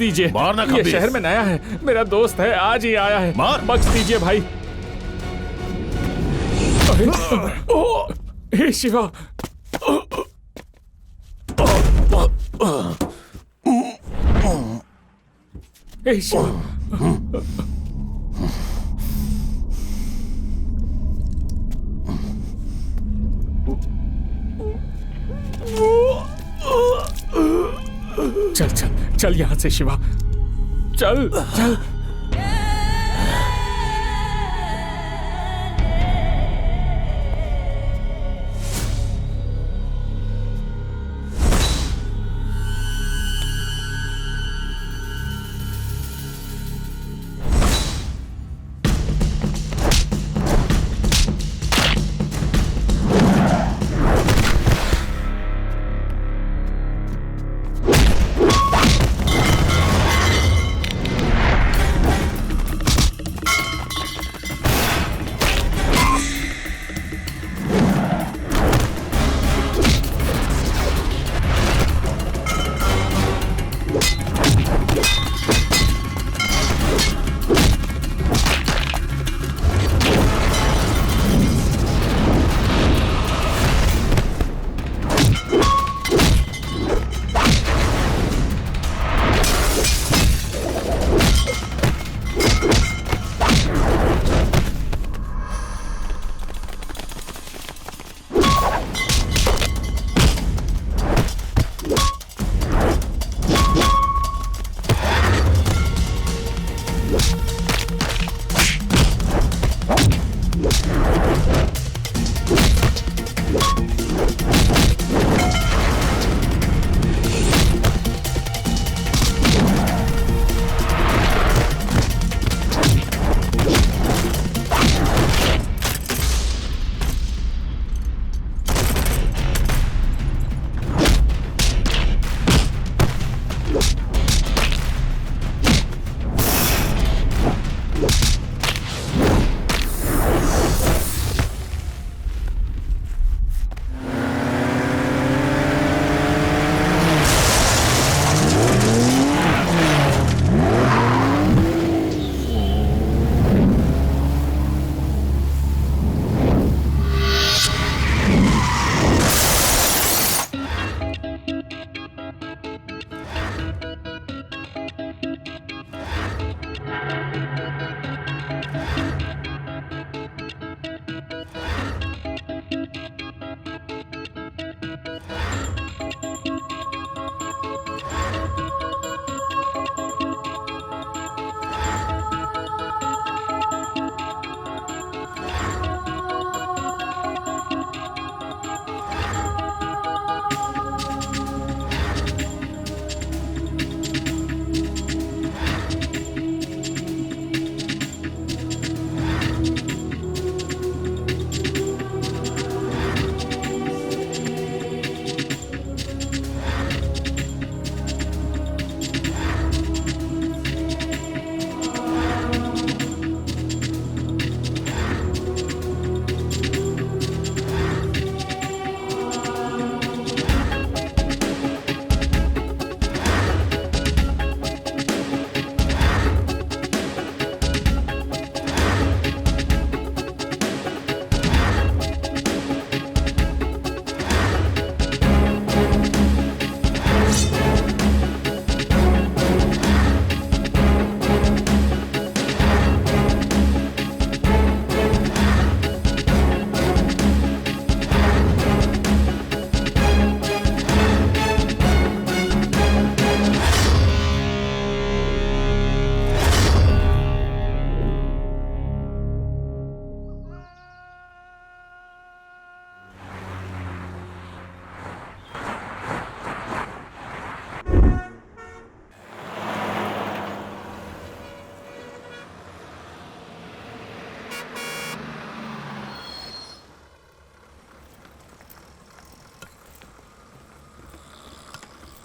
दीजिए। मारना ये खबीस। शहर में नया है, मेरा दोस्त है, आज ही आया है। मार। बख्श दीजिए भाई। अरे, ओ, हे शिवा। हे शिवा। चल चल चल यहां से शिवा, चल चल।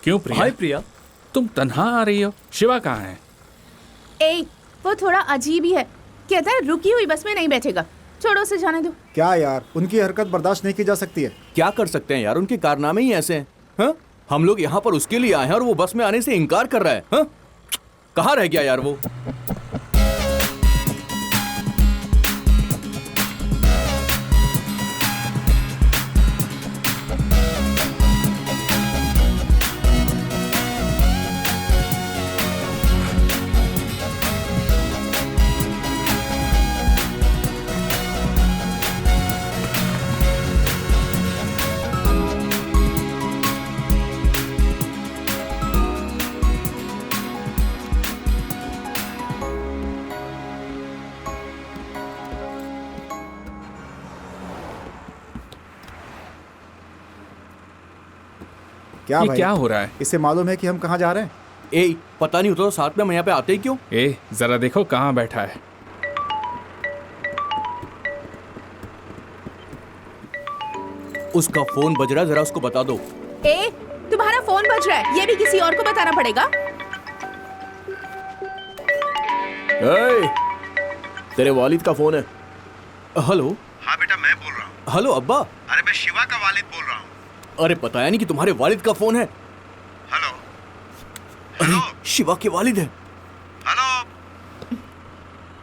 क्यों प्रिया? हाय प्रिया, तुम तन्हा आ रही हो? शिवा कहाँ है? ए, वो थोड़ा अजीब ही है। कहता है रुकी हुई बस में नहीं बैठेगा। छोड़ो उसे, जाने दो। क्या यार, उनकी हरकत बर्दाश्त नहीं की जा सकती है। क्या कर सकते हैं यार, उनके कारनामे ही ऐसे हैं। हाँ? हम लोग यहाँ पर उसके लिए आए हैं और वो बस में आने से इनकार कर रहा है। हाँ? कहाँ रह गया यार वो? क्या ये भाई, क्या हो रहा है? इसे मालूम है कि हम कहाँ जा रहे हैं? ए, पता नहीं होता तो साथ में हम यहाँ पे आते ही क्यों? ए जरा देखो कहाँ बैठा है। उसका फोन बज रहा है, जरा उसको बता दो। ए, तुम्हारा फोन बज रहा है, ये भी किसी और को बताना पड़ेगा। तेरे वालिद का फोन है। हेलो। हाँ बेटा, मैं बोल रहा हूँ। हेलो अब्बा। अरे मैं शिवा का वालिद बोल रहा हूँ। अरे बताया नहीं कि तुम्हारे वालिद का फोन है। हेलो अरे शिवा के वालिद है। हेलो,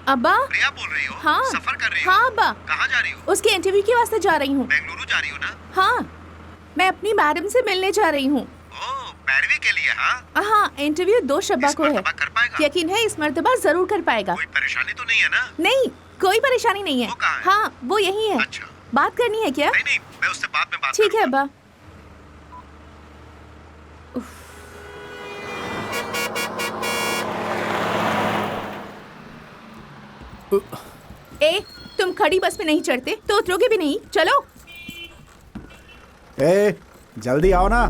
अब्बा। प्रिया बोल रही हो? हाँ सफर कर रही हो? हाँ अब्बा, कहाँ जा रही हो? उसके इंटरव्यू के वास्ते जा रही हूँ। बेंगलुरु जा रही हो ना? हाँ, मैं अपनी मैडम से मिलने जा रही हूँ। ओह, पैरवी के लिए? हाँ। हाँ, इंटरव्यू 2 शब्बा को है। मर्तबा कर पाएगा? यकीन है इस मर्तबा जरूर कर पाएगा। कोई परेशानी तो नहीं है ना? नहीं, कोई परेशानी नहीं है। वो कहाँ है? हाँ, वो यही है। अच्छा। बात करनी है क्या? नहीं नहीं, मैं उससे बाद में बात ठीक है करूंगा। अब्बा। ए, तुम खड़ी बस में नहीं चढ़ते तो उतरोगे भी नहीं। चलो। ए, जल्दी आओ ना।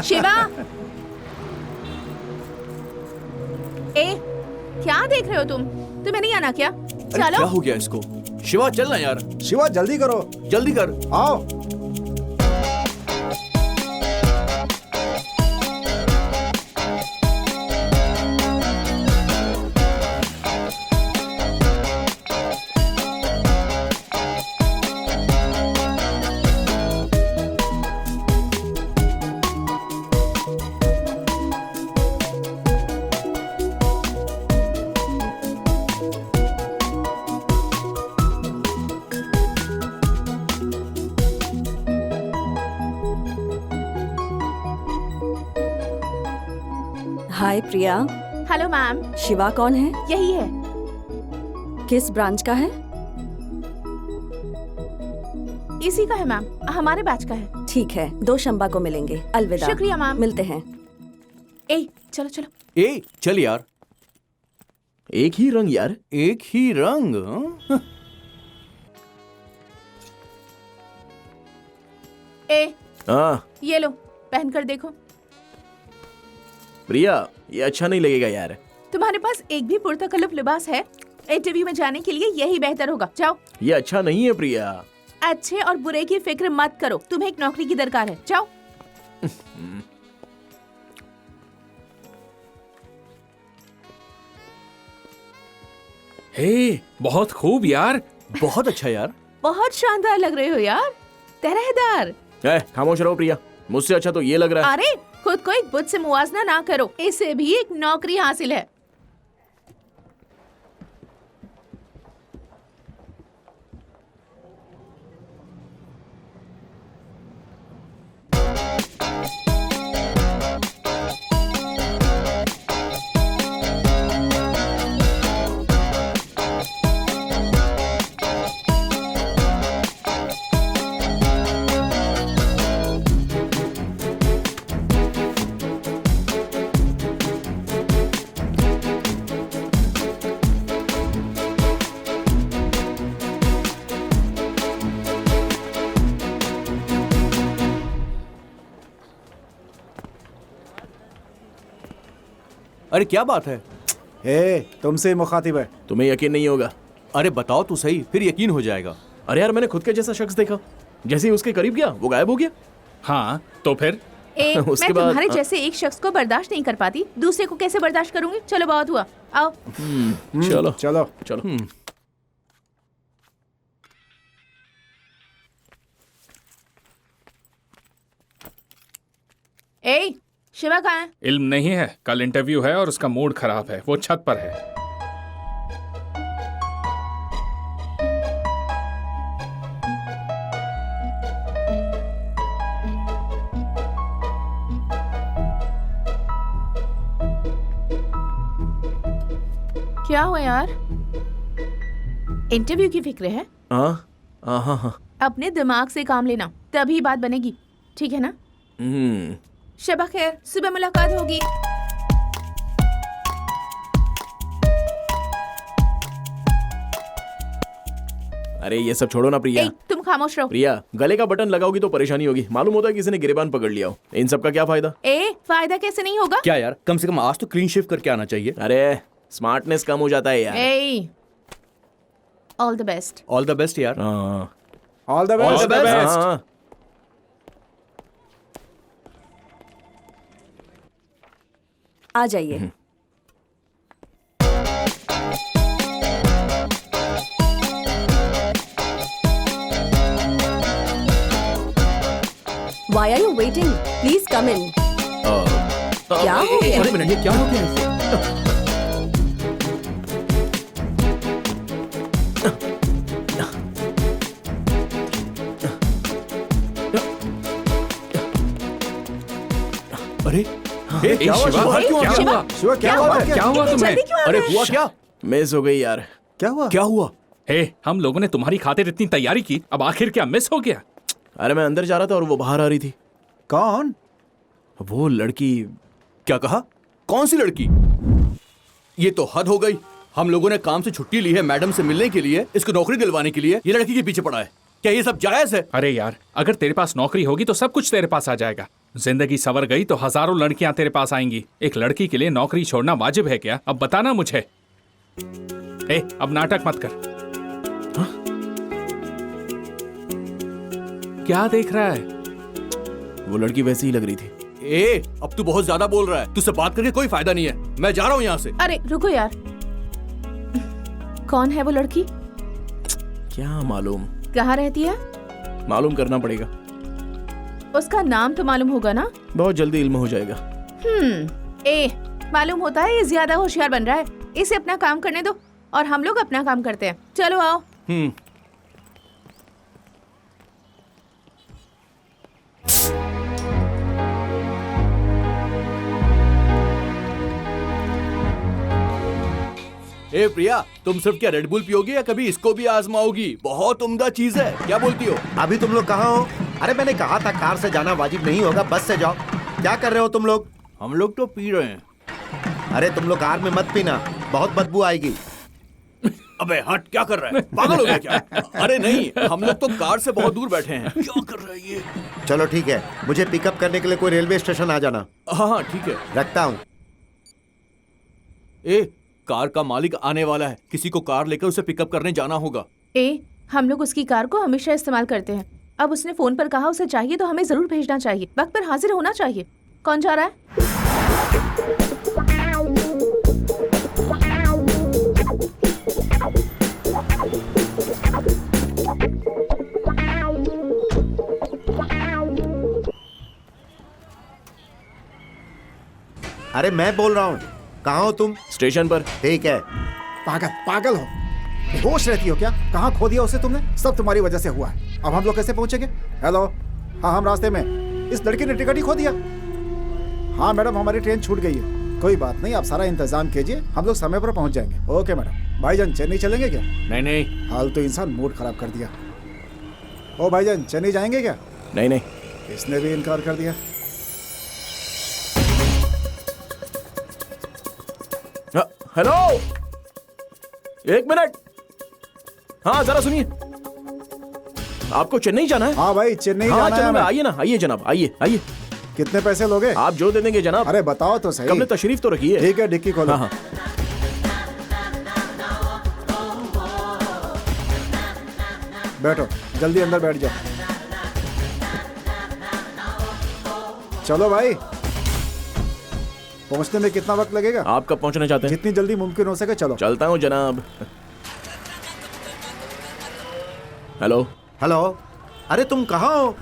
शिवा। ए, क्या देख रहे हो तुम? तुम्हें नहीं आना क्या? अरे क्या चलो। हो गया इसको? शिवा चलना यार, शिवा जल्दी करो, जल्दी कर। आओ। Hi Priya. Hello ma'am. Shiva कौन है? यही है। किस ब्रांच का है? इसी का है मैम, हमारे बैच का है। ठीक है, 2 शंबा को मिलेंगे। अलविदा। शुक्रिया मैम। मिलते हैं। ए, चलो चलो। ए चल यार, एक ही रंग यार। एक ही रंग। हाँ? ए, हाँ ये लो, पहन कर देखो। प्रिया, ये अच्छा नहीं लगेगा यार। तुम्हारे पास एक भी पुरतकल्लुफ लिबास है? इंटरव्यू में जाने के लिए यही बेहतर होगा। जाओ। ये अच्छा नहीं है प्रिया। अच्छे और बुरे की फिक्र मत करो, तुम्हें एक नौकरी की दरकार है। जाओ। हे, बहुत खूब यार। बहुत अच्छा यार। बहुत शानदार लग रहे हो यार, तरहदार। खामोश रहो प्रिया, मुझसे अच्छा तो ये लग रहा है। अरे, खुद को एक बुत से मुवाजना ना करो, इसे भी एक नौकरी हासिल है। अरे क्या बात है? तुमसे ही मुखातिब है। तुम्हें यकीन नहीं होगा। अरे बताओ तो सही, फिर यकीन हो जाएगा। अरे यार मैंने खुद के जैसा शख्स देखा, जैसे ही उसके करीब गया वो गायब हो गया। हाँ तो फिर उसके मैं बाद- तुम्हारे जैसे एक शख्स को बर्दाश्त नहीं कर पाती, दूसरे को कैसे बर्दाश्त करूंगी। चलो बहुत हुआ, आओ। चलो चलो चलो। ए शिवा कहाँ है? इल्म नहीं है, कल इंटरव्यू है और उसका मूड खराब है, वो छत पर है। क्या हुआ यार? इंटरव्यू की फिक्र है? हाँ हाँ हाँ हाँ। अपने दिमाग से काम लेना, तभी बात बनेगी, ठीक है ना? शबा खैर, सुबह मुलाकात होगी। अरे ये सब छोड़ो ना प्रिया। ए, तुम खामोश रहो। प्रिया, गले का बटन लगाओगी तो परेशानी होगी। मालूम होता है किसी ने गिरेबान पकड़ लिया हो। इन सब का क्या फायदा? ए, फायदा कैसे नहीं होगा? क्या यार, कम से कम आज तो क्लीन शेव करके आना चाहिए। अरे स्मार्टनेस कम हो जाता है यार। ए, all the best. All the best यार। हाँ all the All best. the best. हाँ। आ जाइए। Why are you waiting? Please come in. क्या हो गया? अरे मिनट, ये क्या हो गया इसे? अरे ए, क्या हुआ? शिवा, बाहर क्यों आ क्या गया? हुआ? शिवा क्या हुआ? क्या हुआ इतनी तुम्हें? जल्दी क्यों आ अरे गए? हुआ क्या? मिस हो गई यार। क्या हुआ? क्या हुआ? हे, हम लोगों ने तुम्हारी खातिर इतनी तैयारी की, अब आखिर क्या मिस हो गया? अरे मैं अंदर जा रहा था और वो बाहर आ रही थी। कौन? वो लड़की। क्या कहा? कौन सी लड़की? ये तो हद हो गई। हम लोगों ने काम से छुट्टी ली है मैडम से मिलने के लिए, इसको नौकरी दिलवाने के लिए। ये लड़की के पीछे पड़ा है। क्या ये सब जायज है? अरे यार, अगर तेरे पास नौकरी होगी तो सब कुछ तेरे पास आ जाएगा। जिंदगी संवर गई तो हजारों लड़कियां तेरे पास आएंगी। एक लड़की के लिए नौकरी छोड़ना वाजिब है क्या? अब बताना मुझे। ए, अब नाटक मत कर। हाँ? क्या देख रहा है? वो लड़की वैसी ही लग रही थी। ए, अब तू बहुत ज्यादा बोल रहा है। तुझसे बात करके कोई फायदा नहीं है। मैं जा रहा हूँ यहाँ से। अरे रुको यार, कौन है वो लड़की? क्या मालूम? कहाँ रहती है? मालूम करना पड़ेगा। उसका नाम तो मालूम होगा ना? बहुत जल्दी इल्म हो जाएगा। ए, मालूम होता है ये ज्यादा होशियार बन रहा है। इसे अपना काम करने दो और हम लोग अपना काम करते हैं। चलो आओ। ए प्रिया, तुम सिर्फ क्या रेड बुल पियोगी या कभी इसको भी आजमाओगी? बहुत उम्दा चीज है। क्या बोलती हो? अभी तुम लोग कहाँ हो? अरे मैंने कहा था कार से जाना वाजिब नहीं होगा, बस से जाओ। क्या कर रहे हो तुम लोग? हम लोग तो पी रहे हैं। अरे तुम लोग कार में मत पीना, बहुत बदबू आएगी। अबे हट, क्या कर रहा है? पागल हो गया क्या? अरे नहीं, हम लोग तो कार से बहुत दूर बैठे हैं। क्या कर रहा है ये? चलो ठीक है, मुझे पिकअप करने के लिए कोई रेलवे स्टेशन आ जाना। हाँ हाँ ठीक है। रखता हूँ। ए, कार का मालिक आने वाला है। किसी को कार लेकर उसे पिकअप करने जाना होगा। ए, हम लोग उसकी कार को हमेशा इस्तेमाल करते हैं। अब उसने फोन पर कहा उसे चाहिए तो हमें जरूर भेजना चाहिए। वक्त पर हाजिर होना चाहिए। कौन जा रहा है? अरे मैं बोल रहा हूँ, कहाँ हो तुम? स्टेशन पर। ठीक है। पागल पागल हो, होश रहती हो क्या? कहाँ खो दिया उसे तुमने? सब तुम्हारी वजह से हुआ है। अब हम लोग कैसे पहुंचेंगे? हेलो, हाँ हम रास्ते में। इस लड़की ने टिकट ही खो दिया। हाँ मैडम, हमारी ट्रेन छूट गई है। कोई बात नहीं, आप सारा इंतजाम कीजिए, हम लोग समय पर पहुंच जाएंगे। Okay madam. भाईजान चेन्नई चलेंगे क्या? नहीं नहीं। हाल तो इंसान मूड खराब कर दिया। ओ भाईजान, चेन्नई जाएंगे क्या? नहीं नहीं। इसने भी इनकार कर दिया। हेलो, एक मिनट। हाँ जरा सुनिए, आपको चेन्नई जाना है? हाँ भाई, चेन्नई हाँ जाना है चलो, हमें। आइए ना, आइए जनाब, आइए आइए। कितने पैसे लोगे? आप जो दे देंगे जनाब। अरे बताओ तो सही। कब तशरीफ तो रखिए। ठीक है, डिक्की खोलो। हाँ हाँ। बैठो, जल्दी अंदर बैठ जाओ। चलो भाई, पहुंचने में कितना वक्त लगेगा? आप कब पहुंचना चाहते हैं? जितनी जल्दी मुमकिन हो सके चलो। चलता हूँ जनाब। हेलो। हेलो, अरे तुम कहाँ हो?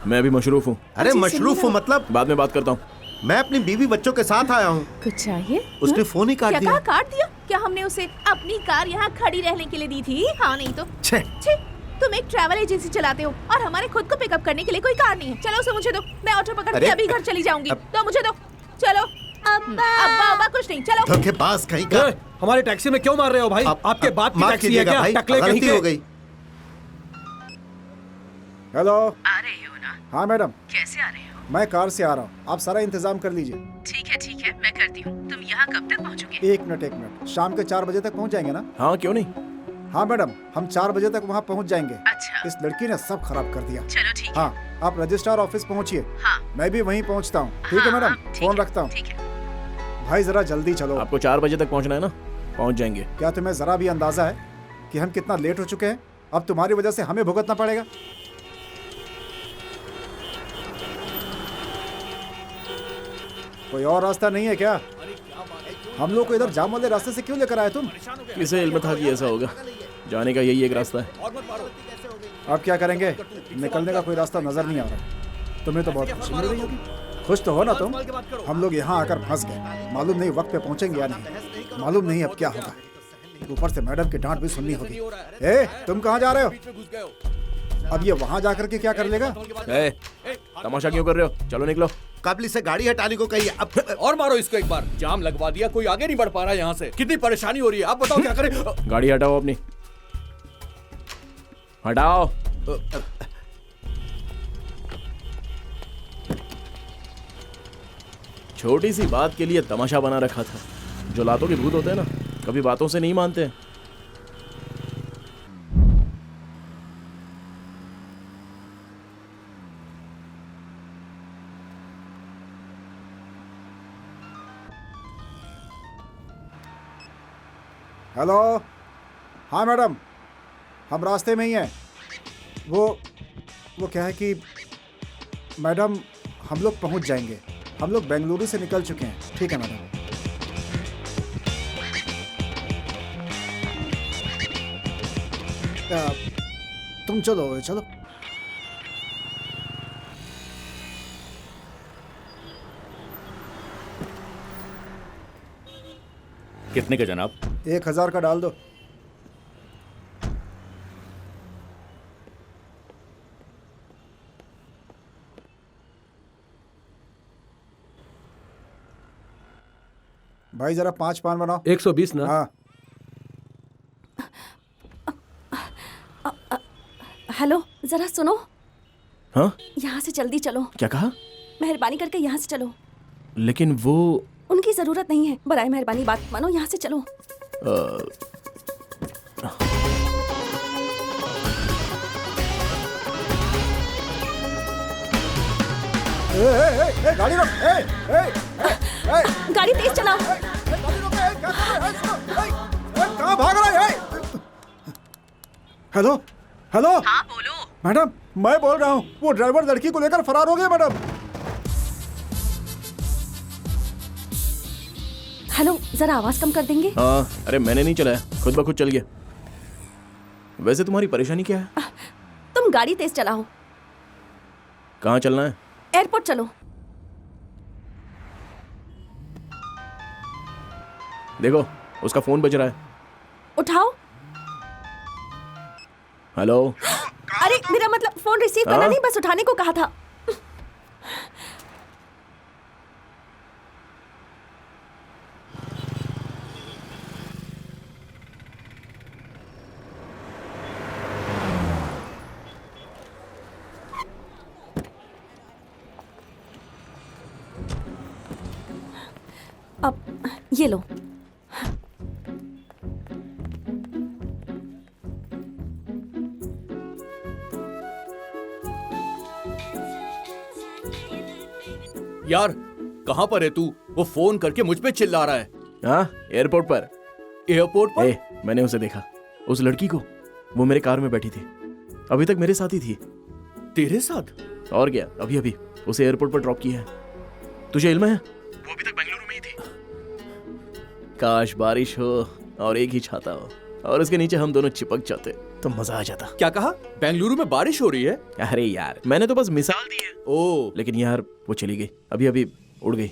मैं अभी मशरूफ हूँ। अरे मशरूफ हो मतलब? बाद में बात करता हूँ। मैं अपनी बीवी बच्चों के साथ आया हूँ। कुछ चाहिए? उसने फोन ही काट क्या दिया। कहा काट दिया? क्या हमने उसे अपनी कार यहाँ खड़ी रहने के लिए दी थी? हाँ नहीं तो छे। छी, तुम एक ट्रैवल एजेंसी चलाते हो और हमारे खुद को पिकअप करने के लिए कोई कार नहीं है। चलो उसे मुझे दो, मैं ऑटो पकड़ के अरे, अभी घर चली जाऊंगी। तो मुझे दो, चलो। अब्बा अब्बा कुछ नहीं, चलो। धोखेबाज कहीं का। हमारे टैक्सी में क्यों मार रहे हो भाई? आपके बाप की माफ टैक्सी है कीजिएगा क्या? भाई, टकले कहीं गलती के। हो गई। हेलो। आ रहे हो ना? हाँ मैडम, कैसे आ रहे हो? मैं कार से आ रहा हूँ, आप सारा इंतजाम कर लीजिए। ठीक है, मैं करती हूँ। तुम यहाँ कब तक पहुँचोगे? एक मिनट, शाम के 4 बजे तक पहुँच जाएंगे ना? हाँ क्यों नहीं। हाँ मैडम, हम 4 बजे तक वहाँ पहुँच जाएंगे। अच्छा। इस लड़की ने सब खराब कर दिया। चलो ठीक है। हाँ, आप रजिस्ट्रार ऑफिस पहुँचिए। हाँ। मैं भी वहीं पहुँचता हूँ। ठीक है हाँ, मैडम, हाँ, ठीक फोन है, रखता हूँ। ठीक है। भाई जरा जल्दी चलो। आपको 4 बजे तक पहुंचना है ना? पहुंच जाएंगे। क्या तुम्हें जरा भी अंदाजा है कि हम कितना लेट हो चुके हैं? अब तुम्हारी वजह से हमें भुगतना पड़ेगा। कोई और रास्ता नहीं है क्या? हम लोग को इधर जाम वाले रास्ते से क्यों लेकर आए तुम? किसे इल्म था कि ऐसा होगा? जाने का यही एक रास्ता है। अब क्या करेंगे? निकलने का कोई रास्ता नजर नहीं आ रहा। तुम्हें तो बहुत खुशी मिल रही होगी। खुश तो हो ना तुम? हम लोग यहाँ आकर फंस गए। मालूम नहीं वक्त पे पहुंचेंगे या नहीं। मालूम नहीं अब क्या होगा। ऊपर से मैडम की डांट भी सुननी होगी। ए, तुम कहाँ जा रहे हो? अब ये वहाँ जाकर के क्या कर लेगा? तमाशा क्यों कर रहे हो? चलो निकलो। काबली से गाड़ी हटाने को कही। अब और मारो इसको एक बार। जाम लगवा दिया, कोई आगे नहीं बढ़ पा रहा है यहाँ से। कितनी परेशानी हो रही है, आप बताओ क्या करें? गाड़ी हटाओ अपनी, हटाओ। छोटी सी बात के लिए तमाशा बना रखा था। जो लातों के भूत होते हैं ना, कभी बातों से नहीं मानते। हेलो। हाँ मैडम, हम रास्ते में ही हैं। वो क्या है कि मैडम, हम लोग पहुंच जाएंगे। हम लोग बेंगलुरु से निकल चुके हैं। ठीक है मैडम। तुम चलो चलो। कितने का जनाब? 1000 का डाल दो। भाई जरा 5 पान बनाओ। 120 ना? हाँ। हेलो, जरा सुनो। हाँ? यहाँ से जल्दी चलो। क्या कहा? मेहरबानी करके यहाँ से चलो। लेकिन वो उनकी जरूरत नहीं है। बराए मेहरबानी बात मानो, यहाँ से चलो। गाड़ी रोक। गाड़ी तेज चलाओ। कहाँ भाग रहा है? Hello hello. हाँ बोलो। मैडम, मैं बोल रहा हूँ, वो ड्राइवर लड़की को लेकर फरार हो गया मैडम। हेलो, जरा आवाज कम कर देंगे? हाँ, अरे मैंने नहीं चलाया, खुद ब खुद चल गया। वैसे तुम्हारी परेशानी क्या है? तुम गाड़ी तेज चलाओ। कहाँ चलना है? एयरपोर्ट चलो। देखो, उसका फोन बज रहा है। उठाओ। हेलो। अरे मेरा मतलब फोन रिसीव करना हाँ? नहीं, बस उठाने को कहा था। अब ये लो। यार कहाँ पर है तू? वो फोन करके मुझ पे चिल्ला रहा है। हाँ, एयरपोर्ट पर। एयरपोर्ट पर? मैंने उसे देखा, उस लड़की को। वो मेरे कार में बैठी थी, अभी तक मेरे साथ ही थी। तेरे साथ? और क्या, अभी अभी उसे एयरपोर्ट पर ड्रॉप किया है। तुझे इल्म है वो अभी तक बेंगलुरु में ही थी। काश बारिश हो और एक ही छाता हो और उसके नीचे हम दोनों चिपक जाते तो मजा आ जाता। क्या कहा? बेंगलुरु में बारिश हो रही है? अरे यार, मैंने तो बस मिसाल दी है। ओ, लेकिन यार वो चली गई, अभी अभी उड़ गई,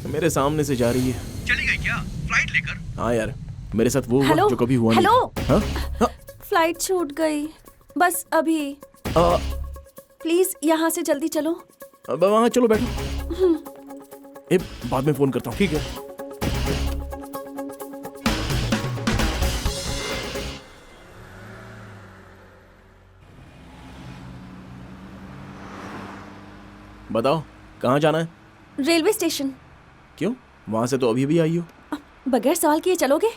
मेरे सामने से जा रही है। चली गई क्या? फ्लाइट लेकर? हाँ यार, मेरे साथ वो हुआ हेलो? जो कभी हुआ नहीं। हेलो? हाँ? फ्लाइट छूट गई, बस अभी। प्लीज यहाँ से जल्दी चलो। अब वहाँ चलो, बैठो। बाद में फोन करता हूँ। ठीक है। बताओ कहाँ जाना है? Railway station. क्यों? वहां से तो अभी भी आई हो। बगैर सवाल किए चलोगे?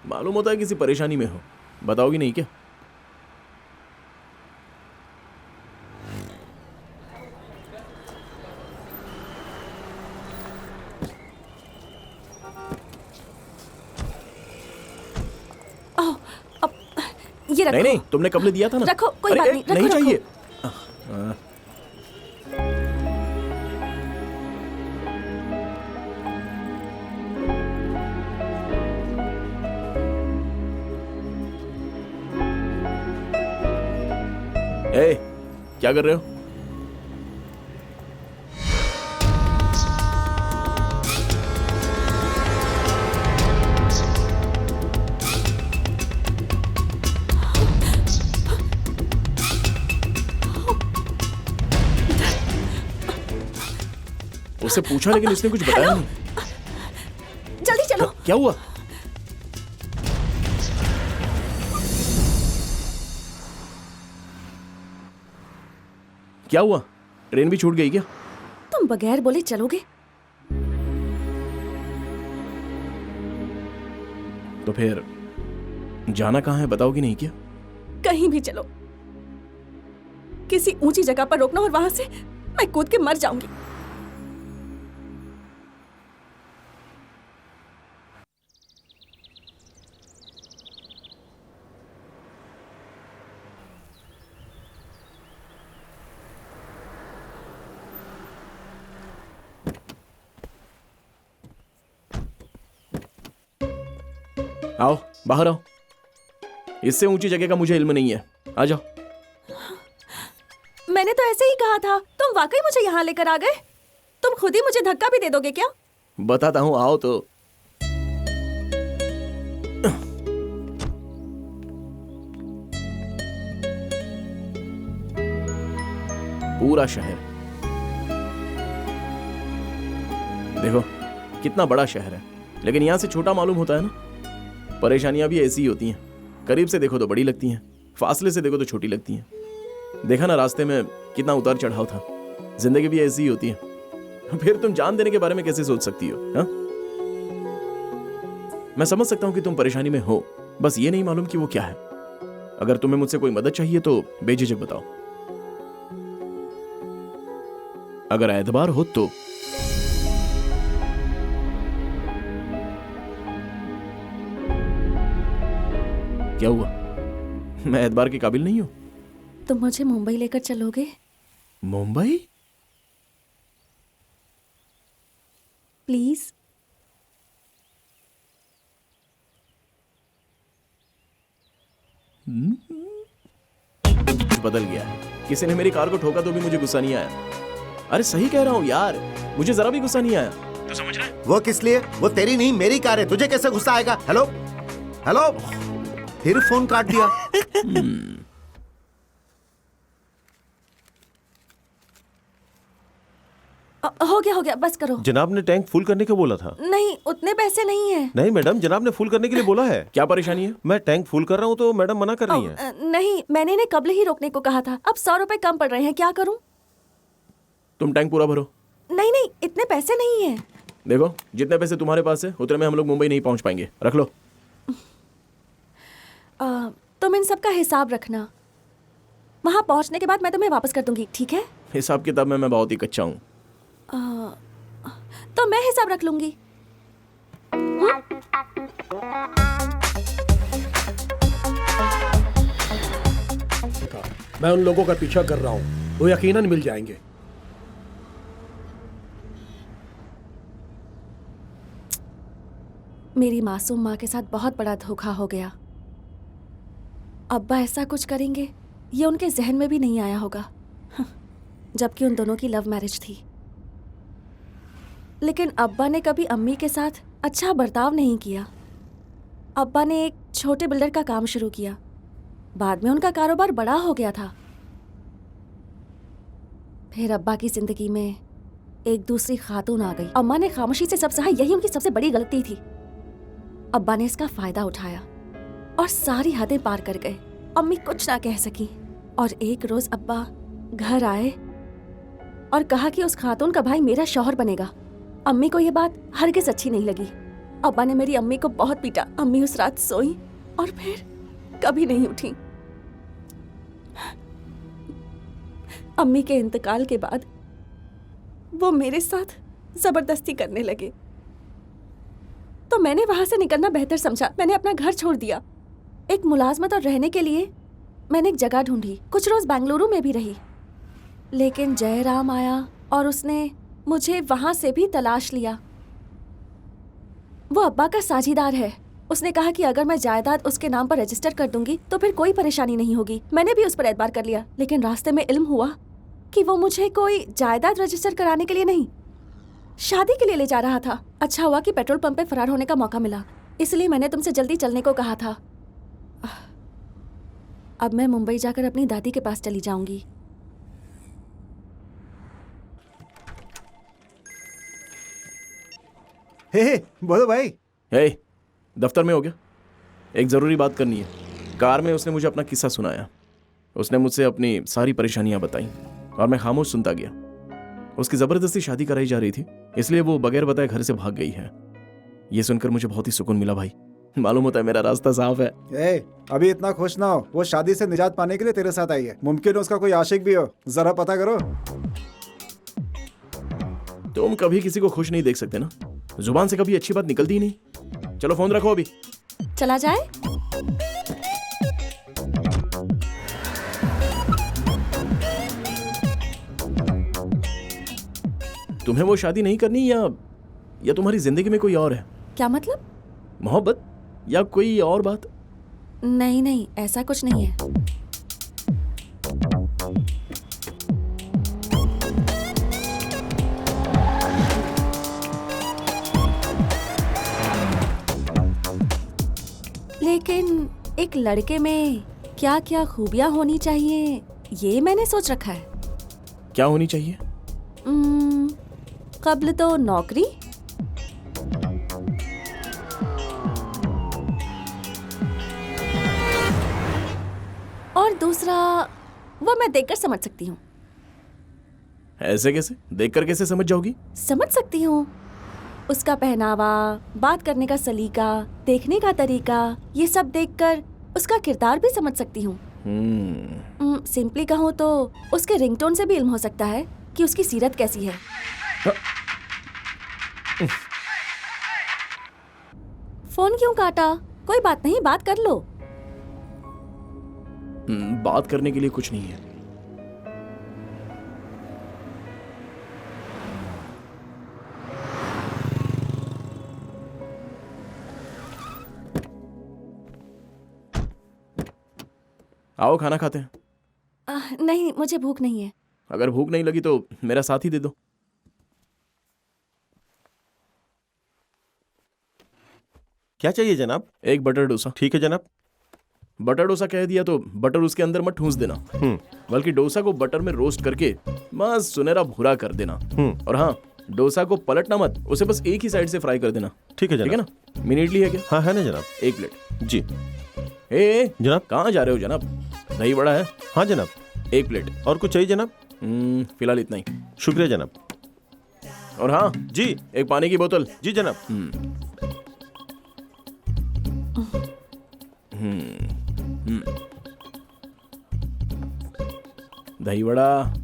मालूम होता है किसी परेशानी में हो, बताओगी नहीं क्या? ये रखो। नहीं, तुमने कब ले दिया था ना। रखो, कोई बात नहीं, रखो, नहीं रखो। चाहिए। क्या कर रहे हो? उससे पूछा लेकिन उसने कुछ बताया नहीं। जल्दी चलो। क्या हुआ? क्या हुआ? ट्रेन भी छूट गई क्या? तुम बगैर बोले चलोगे? तो फिर जाना कहाँ है, बताओगी नहीं क्या? कहीं भी चलो, किसी ऊंची जगह पर रोकना और वहां से मैं कूद के मर जाऊंगी। आओ, बाहर आओ। इससे ऊंची जगह का मुझे इल्म नहीं है, आ जाओ। मैंने तो ऐसे ही कहा था, तुम वाकई मुझे यहाँ लेकर आ गए। तुम खुद ही मुझे धक्का भी दे दोगे क्या? बताता हूँ, आओ तो। पूरा शहर देखो, कितना बड़ा शहर है, लेकिन यहां से छोटा मालूम होता है ना। परेशानियां भी ऐसी ही होती हैं, करीब से देखो तो बड़ी लगती हैं, फासले से देखो तो छोटी लगती हैं। देखा ना रास्ते में कितना उतार चढ़ाव था। जिंदगी भी ऐसी ही होती है। फिर तुम जान देने के बारे में कैसे सोच सकती हो? हा? मैं समझ सकता हूं कि तुम परेशानी में हो, बस ये नहीं मालूम कि वो क्या है। अगर तुम्हें मुझसे कोई मदद चाहिए तो बेझिझक बताओ। अगर एतबार हो तो। क्या हुआ? मैं एतबार के काबिल नहीं हूं? तुम मुझे मुंबई लेकर चलोगे? मुंबई? प्लीज। बदल गया है। किसी ने मेरी कार को ठोका तो भी मुझे गुस्सा नहीं आया। अरे सही कह रहा हूं यार, मुझे जरा भी गुस्सा नहीं आया। तो समझ रहे? वो किस लिए? वो तेरी नहीं मेरी कार है, तुझे कैसे गुस्सा आएगा? हेलो हेलो, फिर फोन काट दिया। हो गया, बस करो। जनाब ने टैंक फुल करने को बोला था। नहीं, उतने पैसे नहीं है। नहीं मैडम, जनाब ने फुल करने के लिए बोला है। क्या परेशानी है? मैं टैंक फुल कर रहा हूँ तो मैडम मना कर रही है। नहीं, मैंने इन्हें कब्ल ही रोकने को कहा था। अब 100 रुपए कम पड़ रहे हैं, क्या करूं? तुम टैंक पूरा भरो। नहीं, इतने पैसे नहीं है। देखो, जितने पैसे तुम्हारे पास है उतने में हम लोग मुंबई नहीं पहुंच पाएंगे। रख लो। तुम इन सब का हिसाब रखना। वहां पहुंचने के बाद मैं तुम्हें वापस कर दूंगी, ठीक है? हिसाब किताब में मैं बहुत ही कच्चा हूँ। तो मैं हिसाब रख लूंगी। मैं उन लोगों का पीछा कर रहा हूँ, वो यकीनन मिल जाएंगे। मेरी मासूम माँ के साथ बहुत बड़ा धोखा हो गया। अब्बा ऐसा कुछ करेंगे ये उनके जहन में भी नहीं आया होगा, जबकि उन दोनों की लव मैरिज थी। लेकिन अब्बा ने कभी अम्मी के साथ अच्छा बर्ताव नहीं किया। अब्बा ने एक छोटे बिल्डर का काम शुरू किया, बाद में उनका कारोबार बड़ा हो गया था। फिर अब्बा की जिंदगी में एक दूसरी खातून आ गई। अम्मा ने खामोशी से सब सहा, यही उनकी सबसे बड़ी गलती थी। अब्बा ने इसका फायदा उठाया और सारी हदें पार कर गए। अम्मी कुछ ना कह सकी और एक रोज अब्बा घर आए और कहा कि उस खातून का भाई मेरा शौहर बनेगा। अम्मी को यह बात हरगिज अच्छी नहीं लगी। अब्बा ने मेरी अम्मी को बहुत पीटा। अम्मी उस रात सोई और फिर कभी नहीं उठी। अम्मी के इंतकाल के बाद वो मेरे साथ जबरदस्ती करने लगे, तो मैंने वहां से निकलना बेहतर समझा। मैंने अपना घर छोड़ दिया। एक मुलाजमत और रहने के लिए मैंने एक जगह ढूंढी। कुछ रोज बेंगलुरु में भी रही, लेकिन जयराम आया और उसने मुझे वहां से भी तलाश लिया। वो अब्बा का साझीदार है। उसने कहा कि अगर मैं जायदाद उसके नाम पर रजिस्टर कर दूंगी तो फिर कोई परेशानी नहीं होगी। मैंने भी उस पर एतबार कर लिया, लेकिन रास्ते में इल्म हुआ कि वो मुझे कोई जायदाद रजिस्टर कराने के लिए नहीं, शादी के लिए ले जा रहा था। अच्छा हुआ कि पेट्रोल पंप पे फरार होने का मौका मिला, इसलिए मैंने तुमसे जल्दी चलने को कहा था। अब मैं मुंबई जाकर अपनी दादी के पास चली जाऊंगी। हे बोलो भाई। हे, दफ्तर में हो गया? एक ज़रूरी बात करनी है। कार में उसने मुझे अपना किस्सा सुनाया। उसने मुझसे अपनी सारी परेशानियां बताई और मैं खामोश सुनता गया। उसकी ज़बरदस्ती शादी कराई जा रही थी, इसलिए वो बगैर बताए घर से भाग गई है। ये सुनकर मुझे बहुत ही सुकून मिला भाई। मालूम होता है मेरा रास्ता साफ है। अभी इतना खुश ना हो। वो शादी से निजात पाने के लिए तेरे साथ आई है। मुमकिन है उसका कोई आशिक भी हो, जरा पता करो। तुम कभी किसी को खुश नहीं देख सकते ना। जुबान से कभी अच्छी बात निकलती ही नहीं। चलो फोन रखो, अभी चला जाए। तुम्हें वो शादी नहीं करनी या तुम्हारी जिंदगी में कोई और है? क्या मतलब? मोहब्बत या कोई और बात? नहीं नहीं, ऐसा कुछ नहीं है। लेकिन एक लड़के में क्या क्या खूबियां होनी चाहिए ये मैंने सोच रखा है। क्या होनी चाहिए? कब्ल तो नौकरी, और दूसरा वो मैं देखकर समझ सकती हूँ। ऐसे कैसे? देखकर कैसे समझ जाओगी? समझ सकती हूँ। उसका पहनावा, बात करने का सलीका, देखने का तरीका, ये सब देखकर उसका किरदार भी समझ सकती हूँ। सिंपली कहूँ तो उसके रिंगटोन से भी इल्म हो सकता है कि उसकी सीरत कैसी है। फोन क्यों काटा? कोई बात नहीं, बात कर लो। बात करने के लिए कुछ नहीं है। आओ खाना खाते हैं। नहीं, मुझे भूख नहीं है। अगर भूख नहीं लगी तो मेरा साथ ही दे दो। क्या चाहिए जनाब? एक बटर डोसा। ठीक है जनाब। बटर डोसा कह दिया तो बटर उसके अंदर मत ठूंस देना, बल्कि डोसा को बटर में रोस्ट करके बस सुनहरा भूरा कर देना। और हाँ, डोसा को पलटना मत, उसे बस एक ही साइड से फ्राई कर देना। ठीक है जनाब। ठीक है ना? मिनी इडली है क्या? हाँ है ना जनाब। एक प्लेट। जी ए जनाब। कहाँ जा रहे हो जनाब? दही बड़ा है? हाँ जनाब। एक प्लेट। और कुछ चाहिए जनाब? फिलहाल इतना ही। शुक्रिया जनाब। और हाँ जी, एक पानी की बोतल। जी जनाब। दही बड़ा,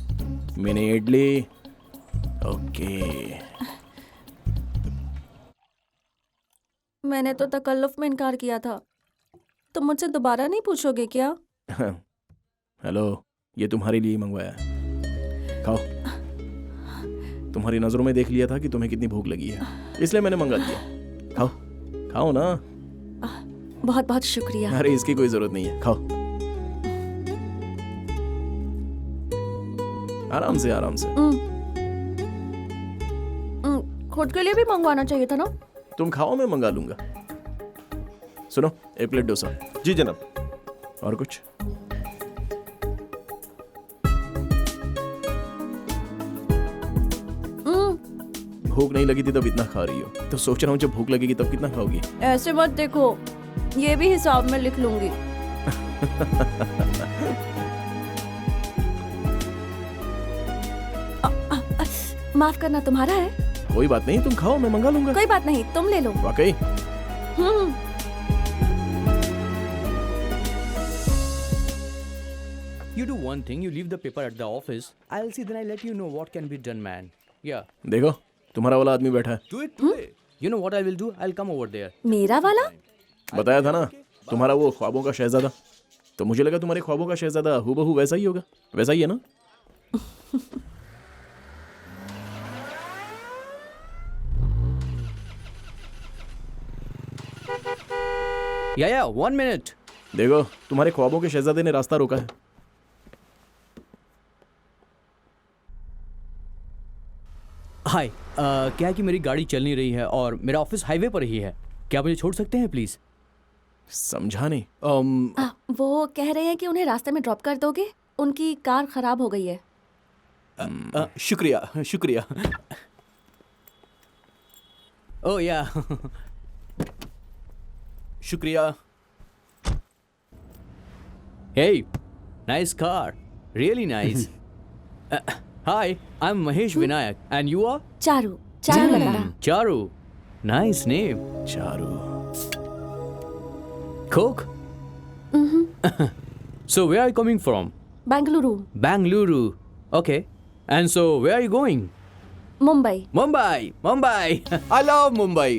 मिनी इडली। ओके। मैंने तो तकल्लुफ में इनकार किया था, तुम मुझसे दोबारा नहीं पूछोगे क्या? हेलो, ये तुम्हारे लिए ही मंगवाया है, खाओ। तुम्हारी नजरों में देख लिया था कि तुम्हें कितनी भूख लगी है, इसलिए मैंने मंगा दिया। खाओ, खाओ ना। बहुत बहुत शुक्रिया। अरे इसकी कोई जरूरत नहीं है, खाओ। आराम से, आराम से। खुद के लिए भी मंगवाना चाहिए था ना। तुम खाओ, मैं मंगा लूंगा। सुनो, एक प्लेट डोसा। जी जनाब। और कुछ? भूख नहीं लगी थी तब इतना खा रही हो, तो सोच रहा हूँ जब भूख लगेगी तब कितना खाओगी। ऐसे मत देखो, ये भी हिसाब में लिख लूंगी। माफ करना, तुम्हारा है। कोई बात नहीं, तुम खाओ, मैं मंगा लूंगा। कोई बात नहीं, तुम ले लो। वाकई? You do one thing, you leave the paper at the office. I'll see, then I'll let you know what can be done, man. Yeah. देखो, तुम्हारा वाला आदमी बैठा है। Do it today. You know what I will do? I'll come over there. मेरा वाला? बताया था ना, तुम्हारा वो ख्वाबों का शहजादा। तो मुझे लगा तुम्हारे ख्वाबों का शहजादा हूबहू वैसा ही होगा। वैसा ही है ना? Yeah, 1 minute. देखो, तुम्हारे ख्वाबों के शहजादे ने रास्ता रोका है। हाय, क्या है कि मेरी गाड़ी चल नहीं रही है और मेरा ऑफिस हाईवे पर ही है। क्या मुझे छोड़ सकते हैं प्लीज? समझा नहीं। वो कह रहे हैं कि उन्हें रास्ते में ड्रॉप कर दोगे, उनकी कार खराब हो गई है। शुक्रिया, शुक्रिया। ओह या, शुक्रिया। Hey, nice car. Really nice. Hi, I'm Mahesh Vinayak. And you are? Charu, Charu लग रहा। Charu. Nice name. Charu. Coke? So where are you coming from? Bengaluru. Bangalore. Okay. And so where are you going? Mumbai. Mumbai. Mumbai. I love Mumbai.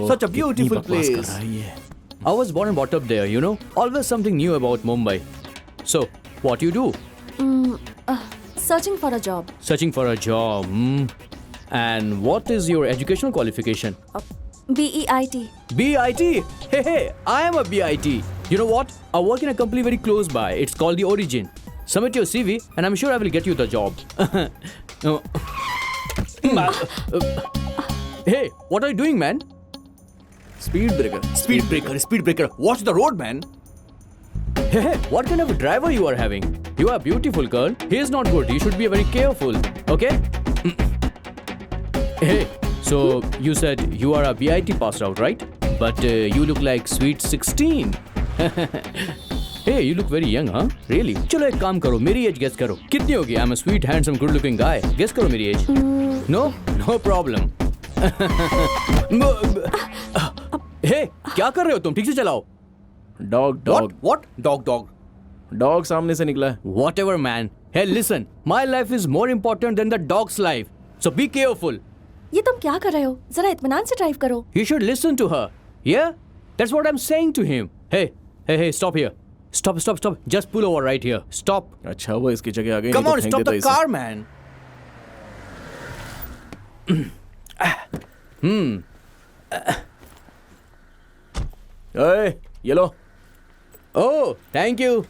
Such a beautiful place. I was born and brought up there, you know. Always something new about Mumbai. So, what you do? Searching for a job. Searching for a job. And what is your educational qualification? BEIT. BIT? Hey, I am a BIT. You know what? I work in a company very close by. It's called The Origin. Submit your CV and I'm sure I will get you the job. Hey, what are you doing, man? Speed breaker. Speed breaker, speed breaker. Watch the road, man. Hey, what kind of a driver you are having? You are a beautiful girl. He is not good. You should be very careful. Okay? Hey, so you said you are a BIT passed out, right? But you look like sweet 16. Hey, you look very young, huh? Really? चलो एक काम करो, मेरी as guess करो। कितनी होगी? I'm a sweet, handsome, good looking guy. Guess करो मेरी एज। No? No problem. हे, क्या कर रहे हो तुम? ठीक से चलाओ। Dog dog. What? Dog. Dog सामने से निकला है। Whatever, man. Hey, listen. My life is more important than the dog's life. So be careful. ये तुम क्या कर रहे हो? जरा इत्मीनान से ड्राइव करो। You should listen to her. Yeah? That's what I'm saying to him. Hey, stop here. Stop. Just pull over right here. Stop. अच्छा, वो इसकी जगह आ गई। Come on, stop the car, man. ये लो। Oh, thank you.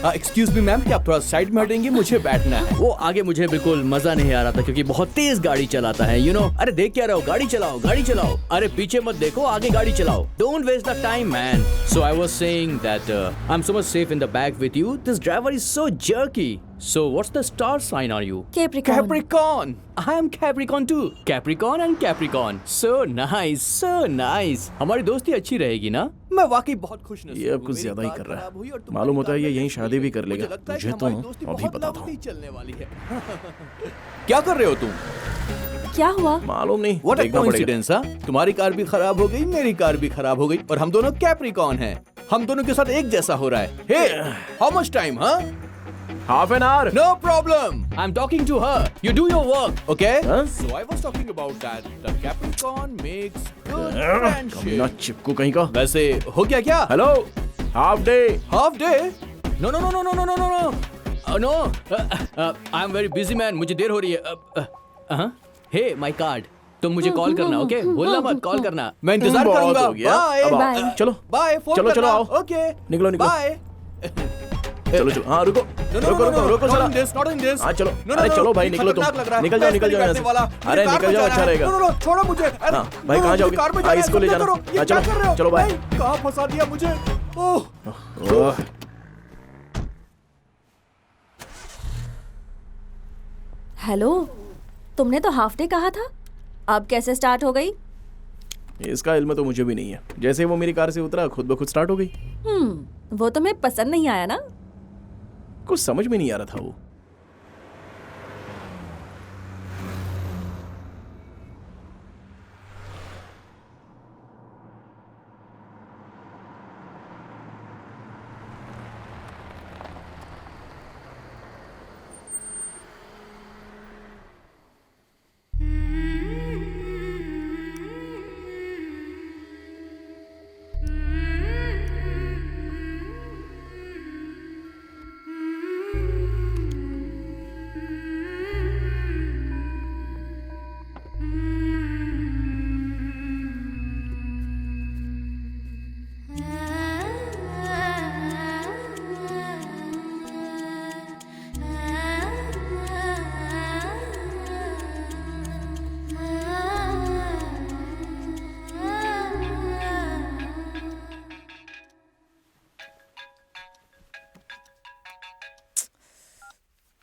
Excuse me ma'am, क्या आप थोड़ा side में हटेंगे? मुझे बैठना है। वो आगे मुझे बिल्कुल मजा नहीं आ रहा था क्योंकि बहुत तेज गाड़ी चलाता है, यू नो। अरे देख क्या रहे हो? गाड़ी चलाओ। अरे पीछे मत देखो, आगे गाड़ी चलाओ। Don't waste the time, man. So I was saying that I am so much safe in the back with you. This driver is so jerky. So what's the star sign are you? Capricorn. Capricorn. I am Capricorn too. Capricorn and Capricorn. So nice. हमारी दोस्ती अच्छी रहेगी ना? मैं वाकई बहुत खुश नसीब हूँ। ये अब कुछ ज्यादा ही कर रहा है। मालूम होता है ये यहीं शादी भी कर लेगा। तुझे तो अभी बताता हूँ। चलने वाली है। क्या कर रहे हो तुम? क्या हुआ? मालूम नहीं। What a देखना पड़ेगा। coincidence, हाँ? तुम्हारी कार भी खराब हो गई, मेरी कार भी खराब हो गई और हम दोनों कैप्रिकॉर्न हैं। हम दोनों के साथ एक जैसा हो रहा है। Hey, how much time, हाँ? Half an hour. No problem. I'm talking to her. You do your work, okay? Huh? So I was talking about that. The Capricorn makes good कमीना friendship. चिपकू कहीं का। वैसे हो गया क्या? Hello, half day. Half day? No, no, no, no, no, no, no, no, no. No. I'm very busy man. मुझे देर हो रही है. Hey, my card. तुम मुझे कॉल करना, ओके? बोलना मत, कॉल करना. मैं इंतजार बहुत करूंगा. हो गया। Bye. अब Bye. चलो Bye. फोन चलो, करना. चलो, आओ। Okay. निकलो, निकलो। Bye. चलो चलो, हाँ रुको No, no, रुको no, रुको no, रुको not चला। in this, not in this. हाँ चलो, No, no, अरे no, चलो भाई ये निकलो खतरनाक लग रहा तुम, है। निकल जाओ मैं निकल जाओ यहाँ करने वाला। से। अरे कार निकल में जाओ, जाना अच्छा है। रहेगा। No, no, no, छोड़ो मुझे। अरे, हाँ, भाई, no, कहाँ मुझे जाओगे? कार में हाँ, जाना है, इसको ले समझा जाना। करो। ये हाँ, क्या चलो, कर रहे हो? चलो, बाय। नहीं, कहाँ फंसा दिया मुझे? ओह, ओह, हेलो, तुमने तो हाफ डे कहा था, अब कैसे स्टार्ट हो गई? इसका इल्म तो मुझे भी नहीं है। जैसे ही वो मेरी कार से उतरा खुद ब खुद स्टार्ट हो गई। वो तुम्हें पसंद नहीं आया ना? कुछ समझ में नहीं आ रहा था वो।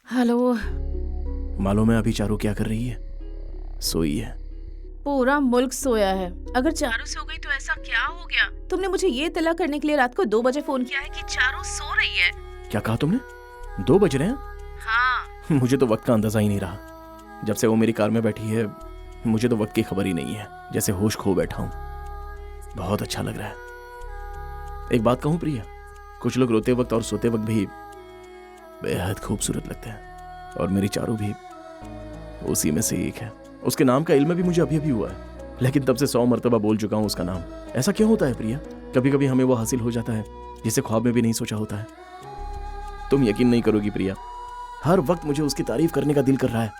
हेलो। मालूम है अभी चारू क्या कर रही है? सोई है। पूरा मुल्क सोया है। अगर चारू सो गई तो ऐसा क्या हो गया? तुमने मुझे ये इत्तला करने के लिए रात को 2 बजे फोन किया है कि चारू सो रही है। क्या कहा तुमने? 2 बज रहे हैं? हाँ। मुझे तो वक्त का अंदाजा ही नहीं रहा। जब से वो मेरी कार में बैठी है मुझे तो वक्त की खबर ही नहीं है। जैसे होश खो बैठा हूँ। बहुत अच्छा लग रहा है। एक बात कहूँ प्रिया, कुछ लोग रोते वक्त और सोते वक्त भी बेहद खूबसूरत लगते हैं, और मेरी चारू भी उसी में से एक है। उसके नाम का इल्म भी मुझे अभी अभी हुआ है, लेकिन तब से 100 मरतबा बोल चुका हूँ उसका नाम। ऐसा क्यों होता है प्रिया? कभी कभी हमें वो हासिल हो जाता है जिसे ख्वाब में भी नहीं सोचा होता है। तुम यकीन नहीं करोगी प्रिया, हर वक्त मुझे उसकी तारीफ करने का दिल कर रहा है।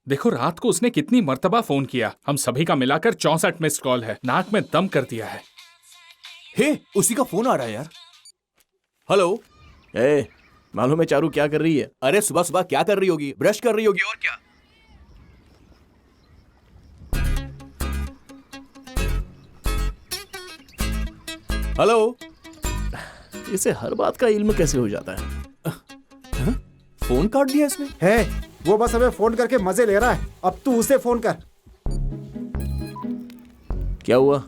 देखो रात को उसने कितनी मर्तबा फोन किया। हम सभी का मिलाकर 64 मिस्ड कॉल है। नाक में दम कर दिया है। हे, उसी का फोन आ रहा है यार। हेलो। ए, मालूम है चारू क्या कर रही है? अरे सुबह सुबह क्या कर रही होगी? ब्रश कर रही होगी और क्या। हेलो। इसे हर बात का इल्म कैसे हो जाता है? फोन काट दिया इसने। है वो बस हमें फोन करके मजे ले रहा है। अब तू उसे फोन कर। क्या हुआ?